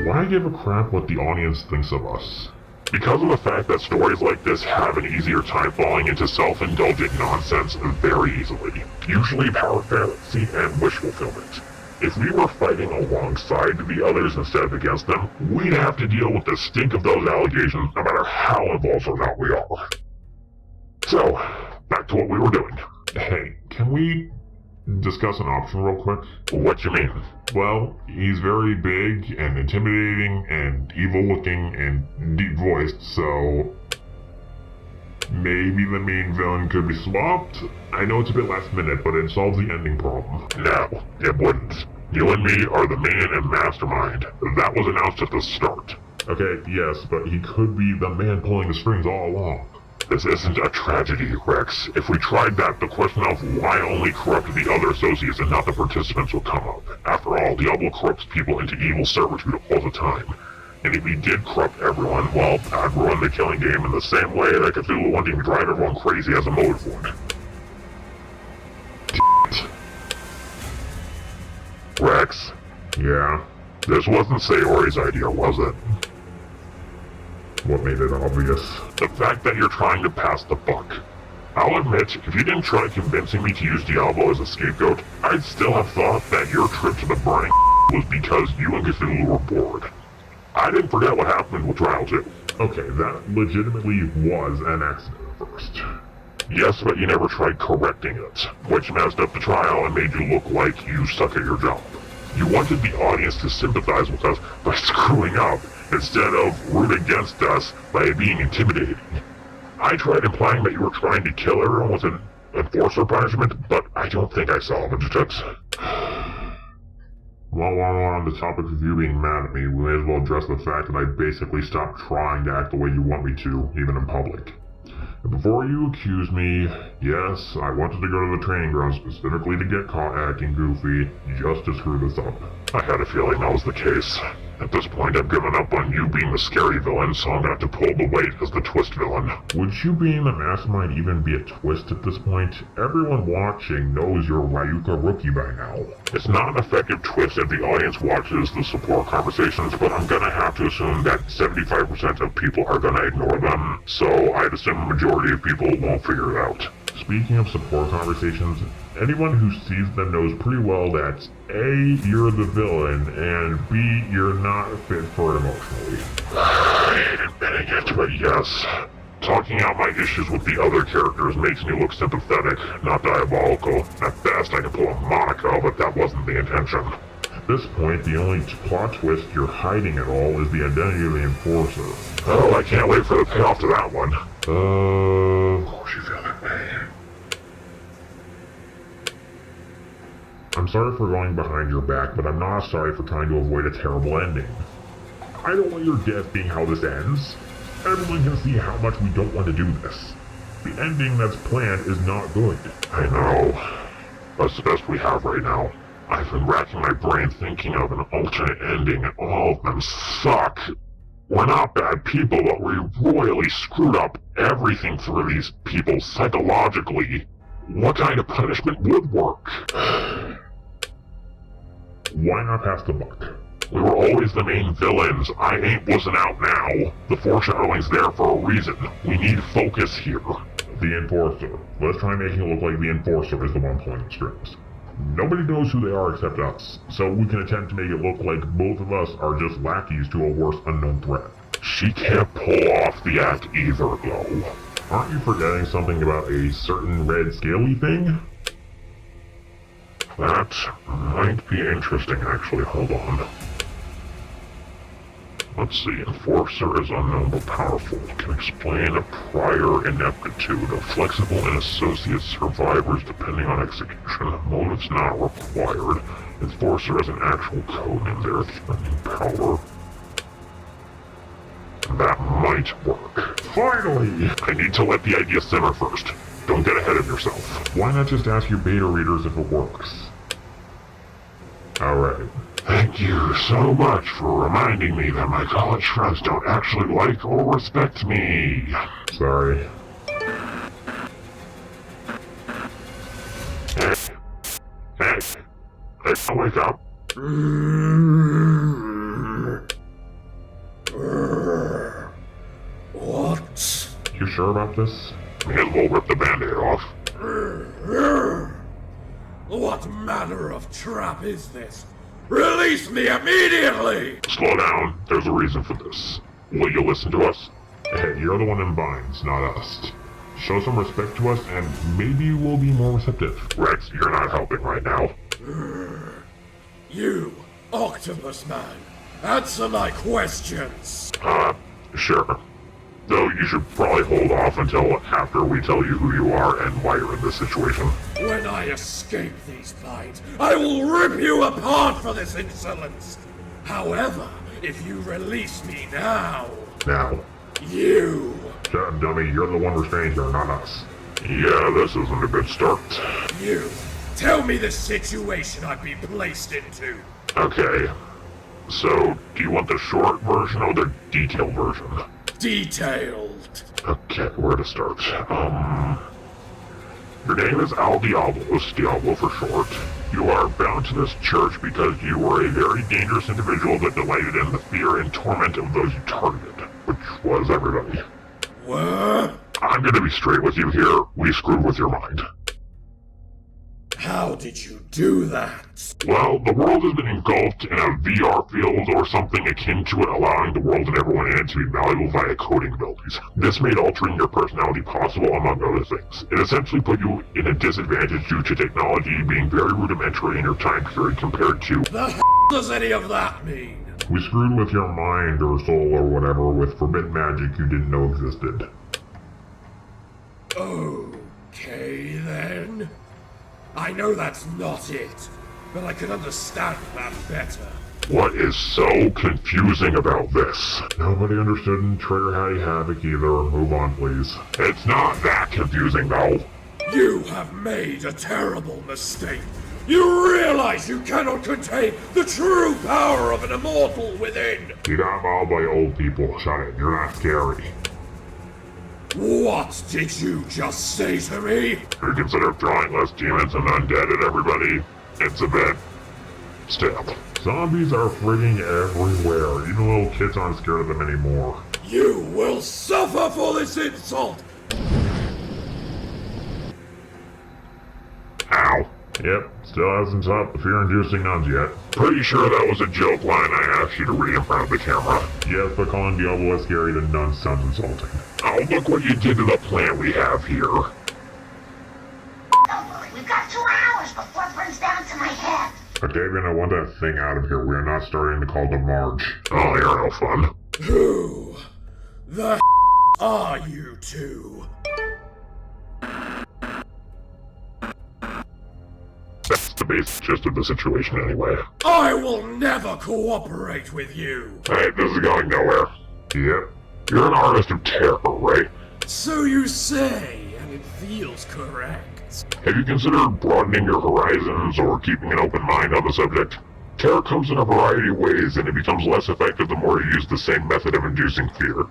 Why give a crap what the audience thinks of us? Because of the fact that stories like this have an easier time falling into self-indulgent nonsense very easily. Usually power fantasy and wish fulfillment. If we were fighting alongside the others instead of against them, we'd have to deal with the stink of those allegations no matter how involved or not we are. So, back to what we were doing. Hey, can we discuss an option real quick? What you mean? Well, he's very big and intimidating and evil looking and deep voiced, so maybe the main villain could be swapped? I know it's a bit last minute, but it solves the ending problem. No, it wouldn't. You and me are the main and mastermind. That was announced at the start. Okay, yes, but he could be the man pulling the strings all along. This isn't a tragedy, Rex. If we tried that, the question of why only corrupt the other associates and not the participants would come up. After all, Diablo corrupts people into evil servitude all the time. And if he did corrupt everyone, well, that'd ruin the killing game in the same way that Cthulhu wanting to drive everyone crazy as a motive would. Rex? Yeah? This wasn't Sayori's idea, was it? What made it obvious? The fact that you're trying to pass the buck. I'll admit, if you didn't try convincing me to use Diablo as a scapegoat, I'd still have thought that your trip to the burning was because you and Cthulhu were bored. I didn't forget what happened with Trial 2. Okay, that legitimately was an accident at first. Yes, but you never tried correcting it, which messed up the trial and made you look like you suck at your job. You wanted the audience to sympathize with us by screwing up, instead of root against us by being intimidating. I tried implying that you were trying to kill everyone with an enforcer punishment, but I don't think I salvaged it. While we're on the topic of you being mad at me, we may as well address the fact that I basically stopped trying to act the way you want me to, even in public. And before you accuse me, yes, I wanted to go to the training ground specifically to get caught acting goofy, just to screw this up. I had a feeling that was the case. At this point, I've given up on you being the scary villain, so I'm gonna have to pull the weight as the twist villain. Would you being the mastermind even be a twist at this point? Everyone watching knows you're a Ryuka rookie by now. It's not an effective twist if the audience watches the support conversations, but I'm gonna have to assume that 75% of people are gonna ignore them, so I'd assume a majority of people won't figure it out. Speaking of support conversations, anyone who sees them knows pretty well that A, you're the villain, and B, you're not fit for it emotionally. I hate admitting it, but yes. Talking out my issues with the other characters makes me look sympathetic, not diabolical. At best, I can pull a Monica, but that wasn't the intention. At this point, the only plot twist you're hiding at all is the identity of the Enforcer. Oh, I can't wait for the payoff to that one. She's got it. I'm sorry for going behind your back, but I'm not sorry for trying to avoid a terrible ending. I don't want your death being how this ends. Everyone can see how much we don't want to do this. The ending that's planned is not good. I know. That's the best we have right now. I've been racking my brain thinking of an alternate ending, and all of them suck. We're not bad people, but we royally screwed up everything for these people psychologically. What kind of punishment would work? Why not pass the buck? We were always the main villains. I ain't wussing out now. The foreshadowing's there for a reason. We need focus here. The Enforcer. Let's try making it look like the Enforcer is the one pulling the strings. Nobody knows who they are except us, so we can attempt to make it look like both of us are just lackeys to a worse unknown threat. She can't pull off the act either, though. Aren't you forgetting something about a certain red scaly thing? That might be interesting, actually. Hold on. Let's see. Enforcer is unknown but powerful. Can explain a prior ineptitude of flexible and associate survivors depending on execution. Motive's not required. Enforcer has an actual code in their threatening power. That might work. Finally! I need to let the idea simmer first. Don't get ahead of yourself. Why not just ask your beta readers if it works? Alright. Thank you so much for reminding me that my college friends don't actually like or respect me. Sorry. Hey, wake up. What? You sure about this? May as well rip the band-aid off. What manner of trap is this? Release me immediately! Slow down. There's a reason for this. Will you listen to us? Hey, you're the one in binds, not us. Show some respect to us, and maybe we'll be more receptive. Rex, you're not helping right now. You, Octopus Man, answer my questions! Sure. Though you should probably hold off until after we tell you who you are and why you're in this situation. When I escape these binds, I will rip you apart for this insolence! However, if you release me now... Now. You! Shut up, dummy. You're the one restrained here, not us. Yeah, this isn't a good start. You! Tell me the situation I've been placed into! Okay. So, do you want the short version or the detailed version? Detailed. Okay, where to start? Your name is Al Diablos, Diablo for short. You are bound to this church because you were a very dangerous individual that delighted in the fear and torment of those you targeted, which was everybody. What? I'm gonna be straight with you here. We screwed with your mind. How did you do that? Well, the world has been engulfed in a VR field or something akin to it, allowing the world and everyone in it to be malleable via coding abilities. This made altering your personality possible, among other things. It essentially put you in a disadvantage due to technology being very rudimentary in your time period compared to... The hell does any of that mean? We screwed with your mind or soul or whatever with forbidden magic you didn't know existed. Okay, then. I know that's not it, but I can understand that better. What is so confusing about this? Nobody understood in Trigger Haddie Havoc either. Move on, please. It's not that confusing, though. You have made a terrible mistake. You realize you cannot contain the true power of an immortal within. You got mauled by old people. Shut it. You're not scary. What did you just say to me? You consider throwing less demons and undead at everybody? It's a bit... still. Zombies are frigging everywhere. Even little kids aren't scared of them anymore. You will suffer for this insult! Ow. Yep, still hasn't stopped the fear-inducing nuns yet. Pretty sure that was a joke line I asked you to read in front of the camera. Yes, but calling Diablo less scary than nuns sounds insulting. Oh, look what you did to the plant we have here. Don't worry, we've got 2 hours before it burns down to my head. Octavian, I want that thing out of here. We are not starting the call to Marge. Oh, you're no fun. Who the are you two? That's the basic gist of the situation anyway. I will never cooperate with you. Hey, this is going nowhere. Yep. You're an artist of terror, right? So you say, and it feels correct. Have you considered broadening your horizons or keeping an open mind on the subject? Terror comes in a variety of ways, and it becomes less effective the more you use the same method of inducing fear.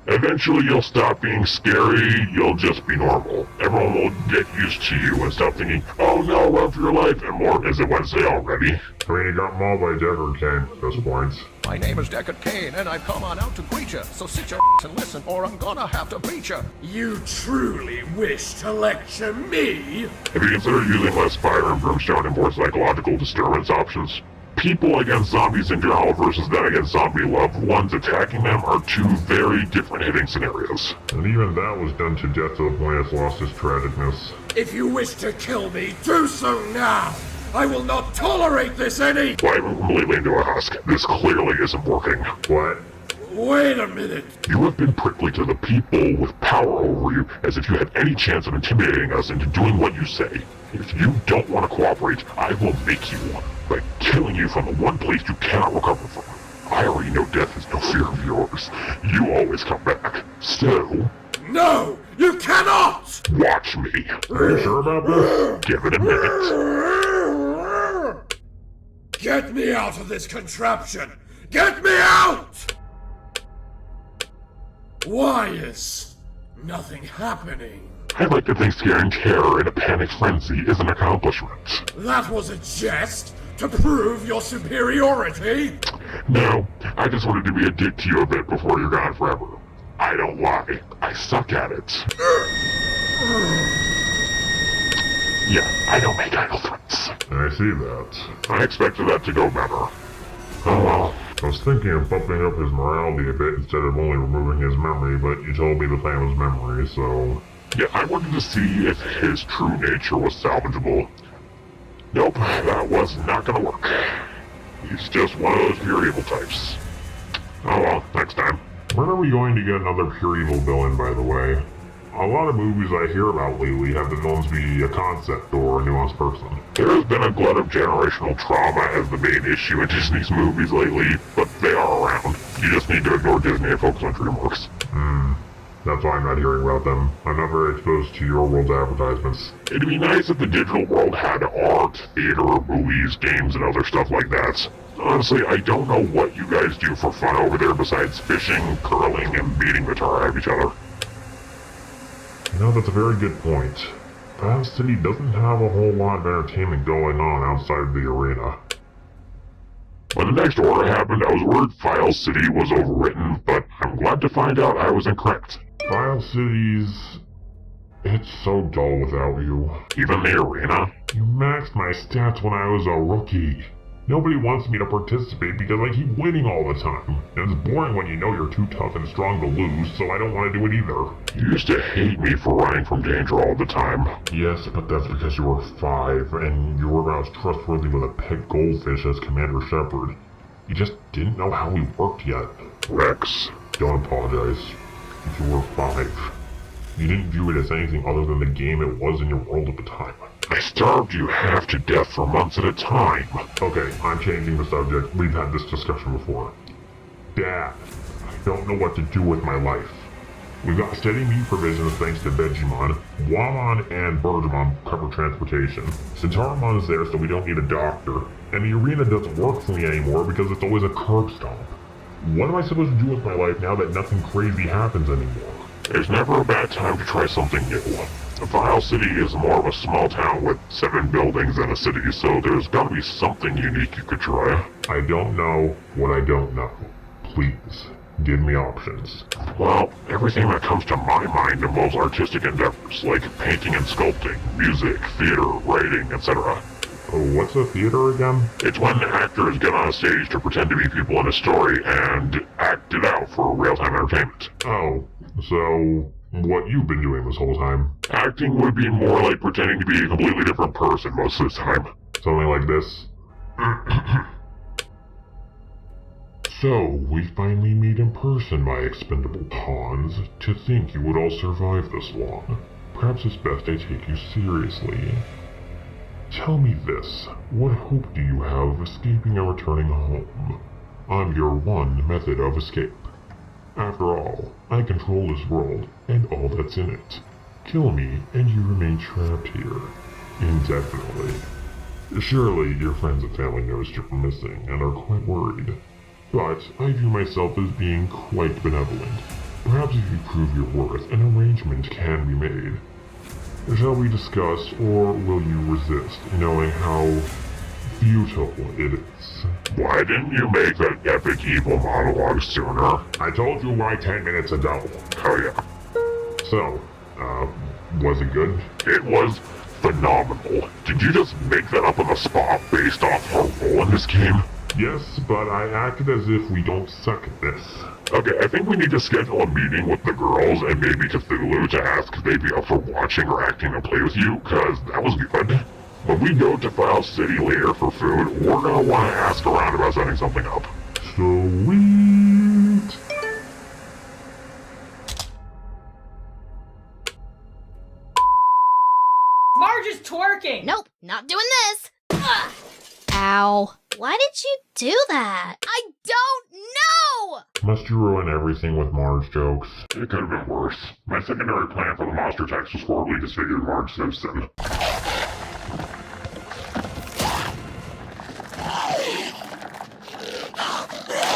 Eventually you'll stop being scary, you'll just be normal. Everyone will get used to you and stop thinking, oh no, run for your life, and more is it Wednesday already? I mean, you got mauled by Deckard Cain at this point. My name is Deckard Cain, and I've come on out to greet you, so sit your and listen, or I'm gonna have to beat you. You truly wish to lecture me? Have you considered using less fire and brimstone and more psychological disturbance options? People against zombies in general versus them against zombie loved ones attacking them are two very different hitting scenarios. And even that was done to death to the point it's lost its tragicness. If you wish to kill me, do so now! I will not tolerate this any— Why even completely into a husk? This clearly isn't working. What? Wait a minute. You have been prickly to the people with power over you, as if you had any chance of intimidating us into doing what you say. If you don't want to cooperate, I will make you one, by killing you from the one place you cannot recover from. I already know death is no fear of yours. You always come back. So... No! You cannot! Watch me. Are you sure about this? Give it a minute. Get me out of this contraption! Get me out! Why is nothing happening? I'd like to think scaring terror in a panic frenzy is an accomplishment. That was a jest to prove your superiority? No, I just wanted to be a dick to you a bit before you're gone forever. I don't lie. I suck at it. Yeah, I don't make idle threats. I see that. I expected that to go better. Oh well. I was thinking of bumping up his morality a bit instead of only removing his memory, but you told me the plan was memory, so... Yeah, I wanted to see if his true nature was salvageable. Nope, that was not gonna work. He's just one of those pure evil types. Oh well, next time. When are we going to get another pure evil villain, by the way? A lot of movies I hear about lately have the villains be a concept or a nuanced person. There has been a glut of generational trauma as the main issue in Disney's movies lately, but they are around. You just need to ignore Disney and focus on DreamWorks. That's why I'm not hearing about them. I'm not very exposed to your world's advertisements. It'd be nice if the digital world had art, theater, movies, games, and other stuff like that. Honestly, I don't know what you guys do for fun over there besides fishing, curling, and beating the tar out of each other. You know, that's a very good point. Vial City doesn't have a whole lot of entertainment going on outside of the arena. When the next order happened, I was worried Vial City was overwritten, but I'm glad to find out I was incorrect. Vial City's... it's so dull without you. Even the arena? You maxed my stats when I was a rookie. Nobody wants me to participate because I keep winning all the time. And it's boring when you know you're too tough and strong to lose, so I don't want to do it either. You used to hate me for running from danger all the time. Yes, but that's because you were 5, and you were about as trustworthy with a pet goldfish as Commander Shepard. You just didn't know how he worked yet. Rex, don't apologize. You were 5. You didn't view it as anything other than the game it was in your world at the time. I starved you half to death for months at a time. Okay, I'm changing the subject. We've had this discussion before. Dad, I don't know what to do with my life. We've got steady meat provisions thanks to Vegemon. Wamon and Bergemon cover transportation. Centaurumon is there so we don't need a doctor. And the arena doesn't work for me anymore because it's always a curb stomp. What am I supposed to do with my life now that nothing crazy happens anymore? There's never a bad time to try something new. Vial City is more of a small town with 7 buildings than a city, so there's gotta be something unique you could try. I don't know what I don't know. Please, give me options. Well, everything that comes to my mind involves artistic endeavors, like painting and sculpting, music, theater, writing, etc. Oh, what's a theater again? It's when actors get on a stage to pretend to be people in a story and act it out for real-time entertainment. Oh, so... what you've been doing this whole time? Acting would be more like pretending to be a completely different person most of the time. Something like this? So, we finally meet in person, my expendable pawns. To think you would all survive this long. Perhaps it's best I take you seriously. Tell me this, what hope do you have of escaping and returning home? I'm your one method of escape. After all, I control this world, and all that's in it. Kill me, and you remain trapped here. Indefinitely. Surely your friends and family noticed you're missing, and are quite worried. But I view myself as being quite benevolent. Perhaps if you prove your worth, an arrangement can be made. Shall we discuss, or will you resist, knowing how futile it is? Why didn't you make that epic evil monologue sooner? I told you why 10 minutes ago. Oh yeah. So, was it good? It was phenomenal. Did you just make that up on the spot based off her role in this game? Yes, but I acted as if we don't suck at this. Okay, I think we need to schedule a meeting with the girls and maybe Cthulhu to ask if they'd be up for watching or acting a play with you, cause that was good. When we go to File City later for food, we're gonna want to ask around about setting something up. Sweet! Marge is twerking! Nope, not doing this! Ugh. Ow. Why did you do that? I don't know! Must you ruin everything with Marge jokes? It could have been worse. My secondary plan for the monster text was horribly disfigured Marge Simpson.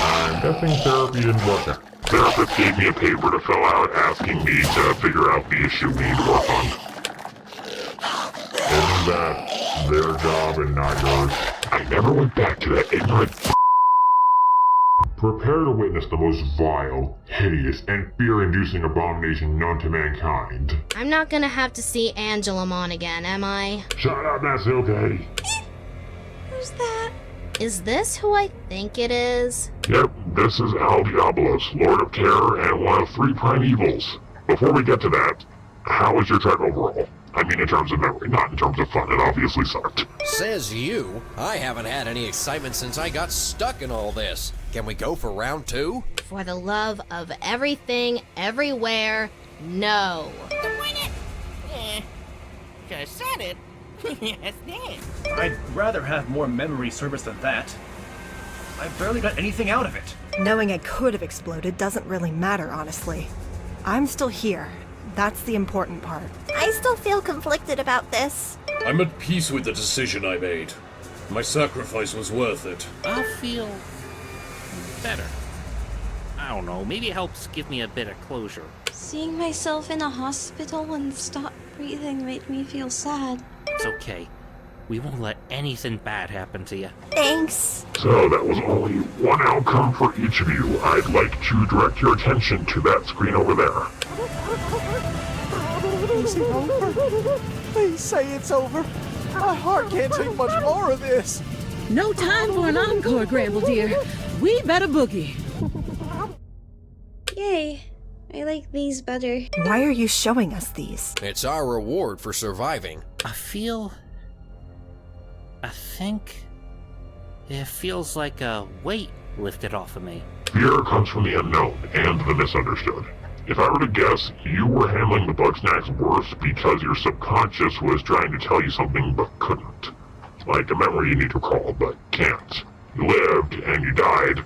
I'm guessing therapy didn't work out. Therapist gave me a paper to fill out asking me to figure out the issue we need to work on. Isn't that their job and not yours? I never went back to that ignorant. Prepare to witness the most vile, hideous, and fear-inducing abomination known to mankind. I'm not gonna have to see Angelamon again, am I? Shut up, that's okay. Who's that? Is this who I think it is? Yep, this is Al Diablos, Lord of Terror and one of 3 primevals. Before we get to that, how was your trek overall? I mean in terms of memory, not in terms of fun. It obviously sucked. Says you. I haven't had any excitement since I got stuck in all this. Can we go for round 2? For the love of everything, everywhere, no. Just said it. Yes, then. I'd rather have more memory service than that. I barely got anything out of it. Knowing I could have exploded doesn't really matter, honestly. I'm still here. That's the important part. I still feel conflicted about this. I'm at peace with the decision I made. My sacrifice was worth it. I'll feel better. I don't know, maybe it helps give me a bit of closure. Seeing myself in a hospital and stop breathing made me feel sad. It's okay. We won't let anything bad happen to you. Thanks. So that was only one outcome for each of you. I'd like to direct your attention to that screen over there. Is it over? Please say it's over. My heart can't take much more of this. No time for an encore, Gramble dear. We better boogie. Yay. I like these better. Why are you showing us these? It's our reward for surviving. I think it feels like a weight lifted off of me. Fear comes from the unknown and the misunderstood. If I were to guess, you were handling the bug snacks worse because your subconscious was trying to tell you something but couldn't. Like a memory you need to recall but can't. You lived and you died.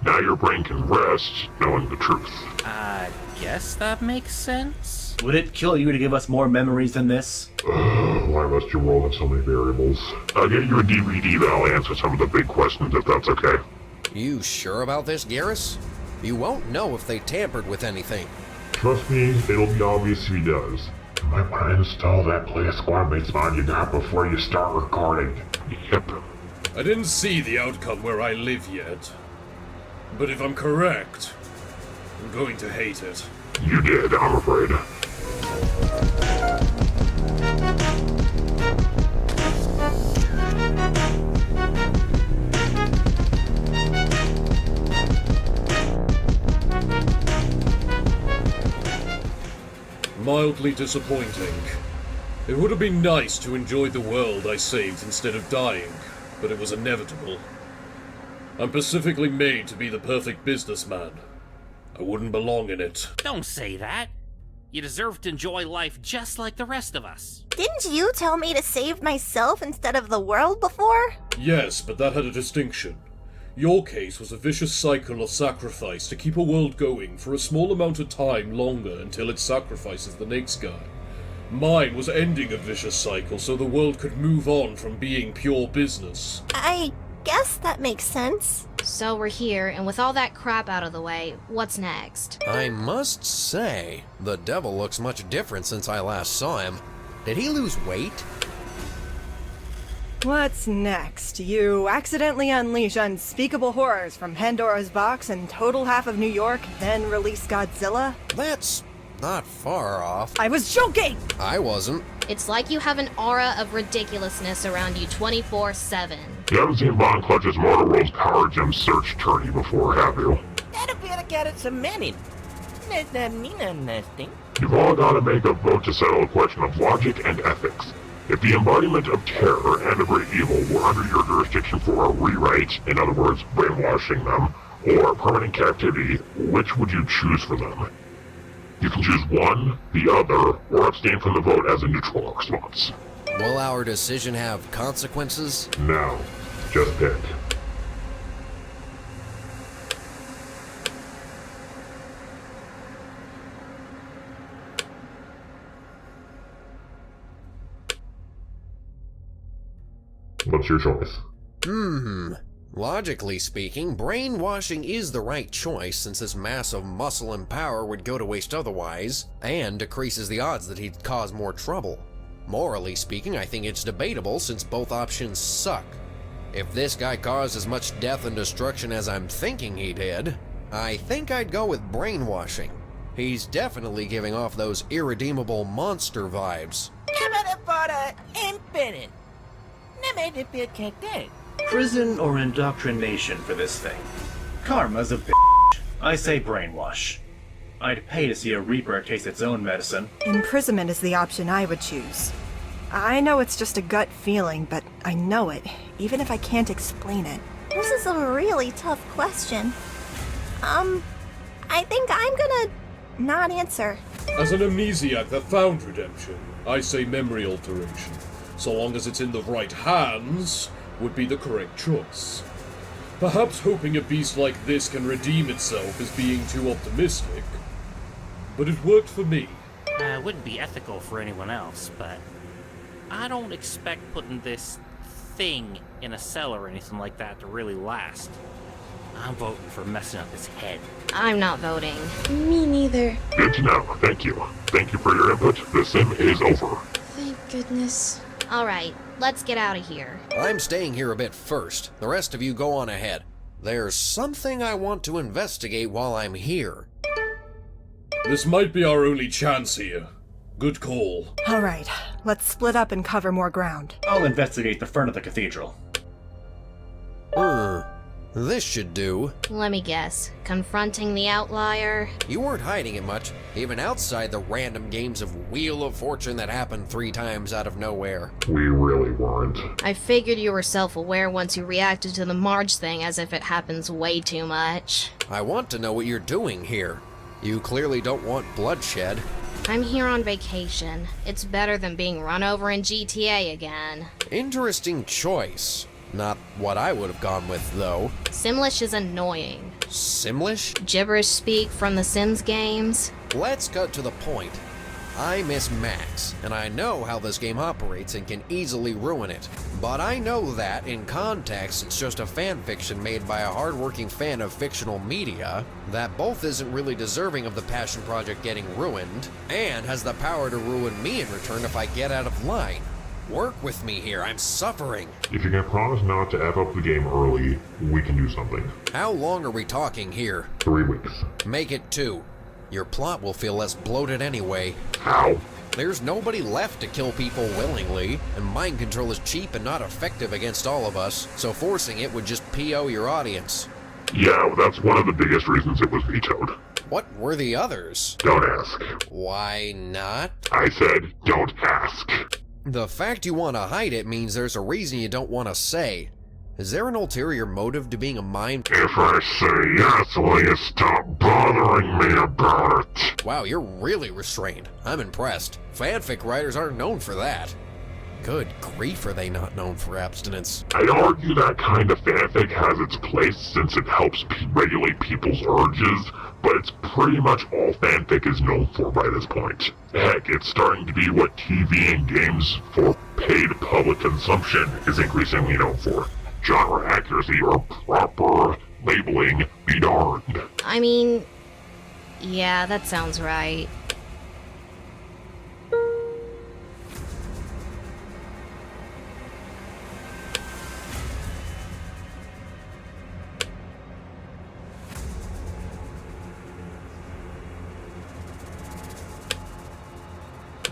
Now your brain can rest knowing the truth. I guess that makes sense. Would it kill you to give us more memories than this? Why must your world have so many variables? I'll get you a DVD that'll answer some of the big questions if that's okay. You sure about this, Garrus? You won't know if they tampered with anything. Trust me, it'll be obvious if he does. You might want to install that Play Squad Mates mod you got before you start recording. Yep. I didn't see the outcome where I live yet. But if I'm correct, I'm going to hate it. You did, I'm afraid. Mildly disappointing. It would have been nice to enjoy the world I saved instead of dying. but it was inevitable. I'm specifically made to be the perfect businessman. I wouldn't belong in it. Don't say that. You deserve to enjoy life just like the rest of us. Didn't you tell me to save myself instead of the world before? Yes, but that had a distinction. Your case was a vicious cycle of sacrifice to keep a world going for a small amount of time longer until it sacrifices the next guy. Mine was ending a vicious cycle so the world could move on from being pure business. I guess that makes sense. So we're here, and with all that crap out of the way, what's next? I must say, the devil looks much different since I last saw him. Did he lose weight? What's next? You accidentally unleash unspeakable horrors from Pandora's box and total half of New York, then release Godzilla? That's not far off. I was joking! I wasn't. It's like you have an aura of ridiculousness around you 24/7. You haven't seen Von Clutch's Motorworld's Power Gem search tourney before, have you? That appear to get it cemented. Does that mean nothing? You've all got to make a vote to settle a question of logic and ethics. If the embodiment of terror and of great evil were under your jurisdiction for a rewrite, in other words, brainwashing them, or permanent captivity, which would you choose for them? You can choose one, the other, or abstain from the vote as a neutral response. Will our decision have consequences? No, just pick. What's your choice? Logically speaking, brainwashing is the right choice since his massive muscle and power would go to waste otherwise, and decreases the odds that he'd cause more trouble. Morally speaking, I think it's debatable since both options suck. If this guy caused as much death and destruction as I'm thinking he did, I think I'd go with brainwashing. He's definitely giving off those irredeemable monster vibes. Prison or indoctrination for this thing? Karma's a bitch. I say brainwash. I'd pay to see a Reaper taste its own medicine. Imprisonment is the option I would choose. I know it's just a gut feeling, but I know it, even if I can't explain it. This is a really tough question. I think I'm gonna not answer. As an amnesiac that found redemption, I say memory alteration, so long as it's in the right hands, would be the correct choice. Perhaps hoping a beast like this can redeem itself is being too optimistic, but it worked for me. It wouldn't be ethical for anyone else, but I don't expect putting this thing in a cell or anything like that to really last. I'm voting for messing up his head. I'm not voting. Me neither. Good to know. Thank you. Thank you for your input. The sim is over. Thank goodness. Alright, let's get out of here. I'm staying here a bit first. The rest of you go on ahead. There's something I want to investigate while I'm here. This might be our only chance here. Good call. Alright, let's split up and cover more ground. I'll investigate the front of the cathedral. This should do. Let me guess. Confronting the outlier? You weren't hiding it much, even outside the random games of Wheel of Fortune that happened 3 times out of nowhere. We really weren't. I figured you were self-aware once you reacted to the Marge thing as if it happens way too much. I want to know what you're doing here. You clearly don't want bloodshed. I'm here on vacation. It's better than being run over in GTA again. Interesting choice. Not what I would have gone with, though. Simlish is annoying. Simlish? Gibberish speak from the Sims games. Let's cut to the point. I miss Max, and I know how this game operates and can easily ruin it. But I know that, in context, it's just a fanfiction made by a hardworking fan of fictional media that both isn't really deserving of the passion project getting ruined, and has the power to ruin me in return if I get out of line. Work with me here, I'm suffering. If you can promise not to F up the game early, we can do something. How long are we talking here? 3 weeks. Make it 2. Your plot will feel less bloated anyway. How? There's nobody left to kill people willingly, and mind control is cheap and not effective against all of us, so forcing it would just PO your audience. Yeah, that's one of the biggest reasons it was vetoed. What were the others? Don't ask. Why not? I said, don't ask. The fact you want to hide it means there's a reason you don't want to say. Is there an ulterior motive to being a mind? If I say yes, will you stop bothering me about it? Wow, you're really restrained. I'm impressed. Fanfic writers aren't known for that. Good grief, are they not known for abstinence? I'd argue that kind of fanfic has its place since it helps regulate people's urges, but it's pretty much all fanfic is known for by this point. Heck, it's starting to be what TV and games for paid public consumption is increasingly known for. Genre accuracy or proper labeling be darned. I mean, yeah, that sounds right.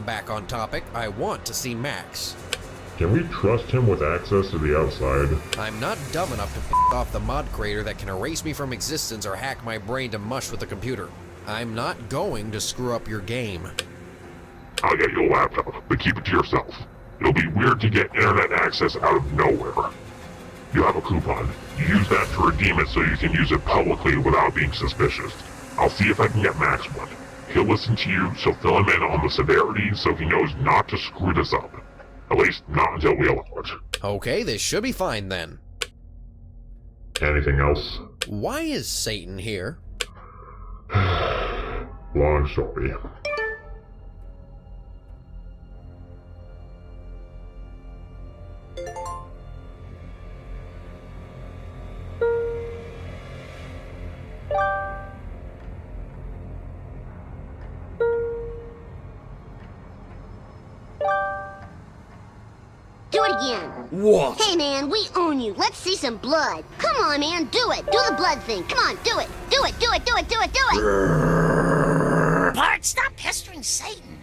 Back on topic, I want to see Max. Can we trust him with access to the outside? I'm not dumb enough to pick off the mod creator that can erase me from existence or hack my brain to mush with the computer. I'm not going to screw up your game. I'll get you a laptop, but keep it to yourself. It'll be weird to get internet access out of nowhere. You have a coupon. You use that to redeem it so you can use it publicly without being suspicious. I'll see if I can get Max one. He'll listen to you, so fill him in on the severity so he knows not to screw this up. At least, not until we allow it. Okay, this should be fine then. Anything else? Why is Satan here? Long story. Do it again. What? Hey, man, we own you. Let's see some blood. Come on, man, do it. Do the blood thing. Come on, do it. Do it, do it, do it, do it, do it. Bart, stop pestering Satan.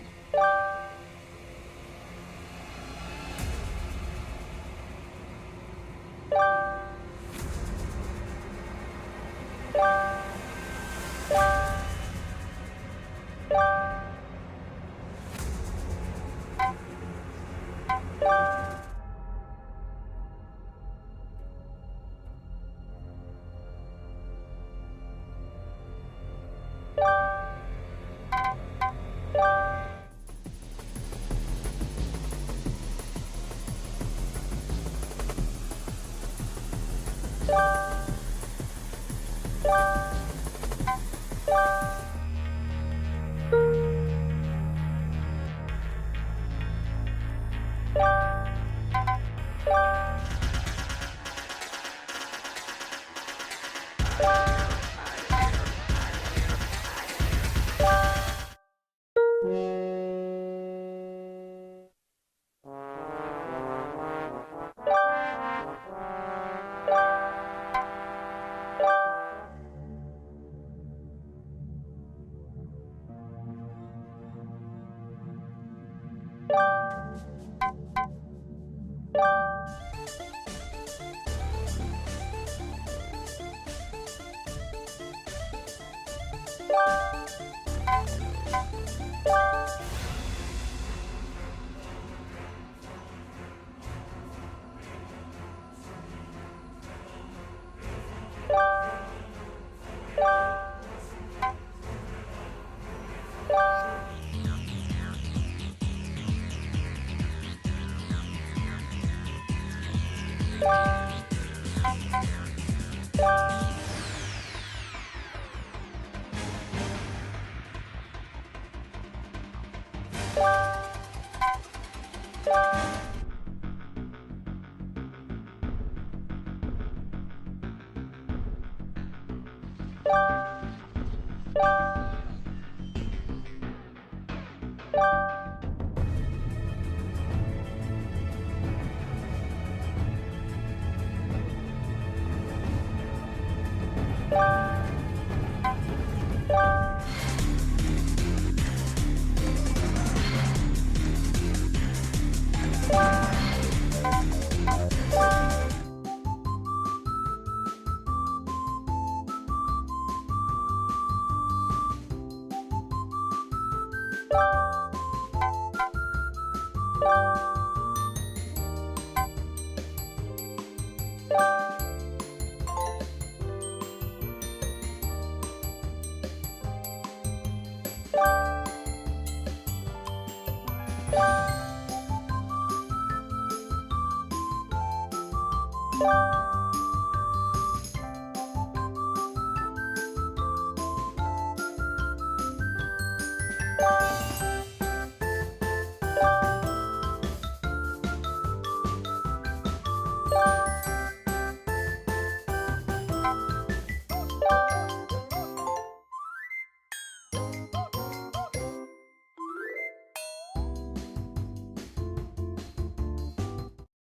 you.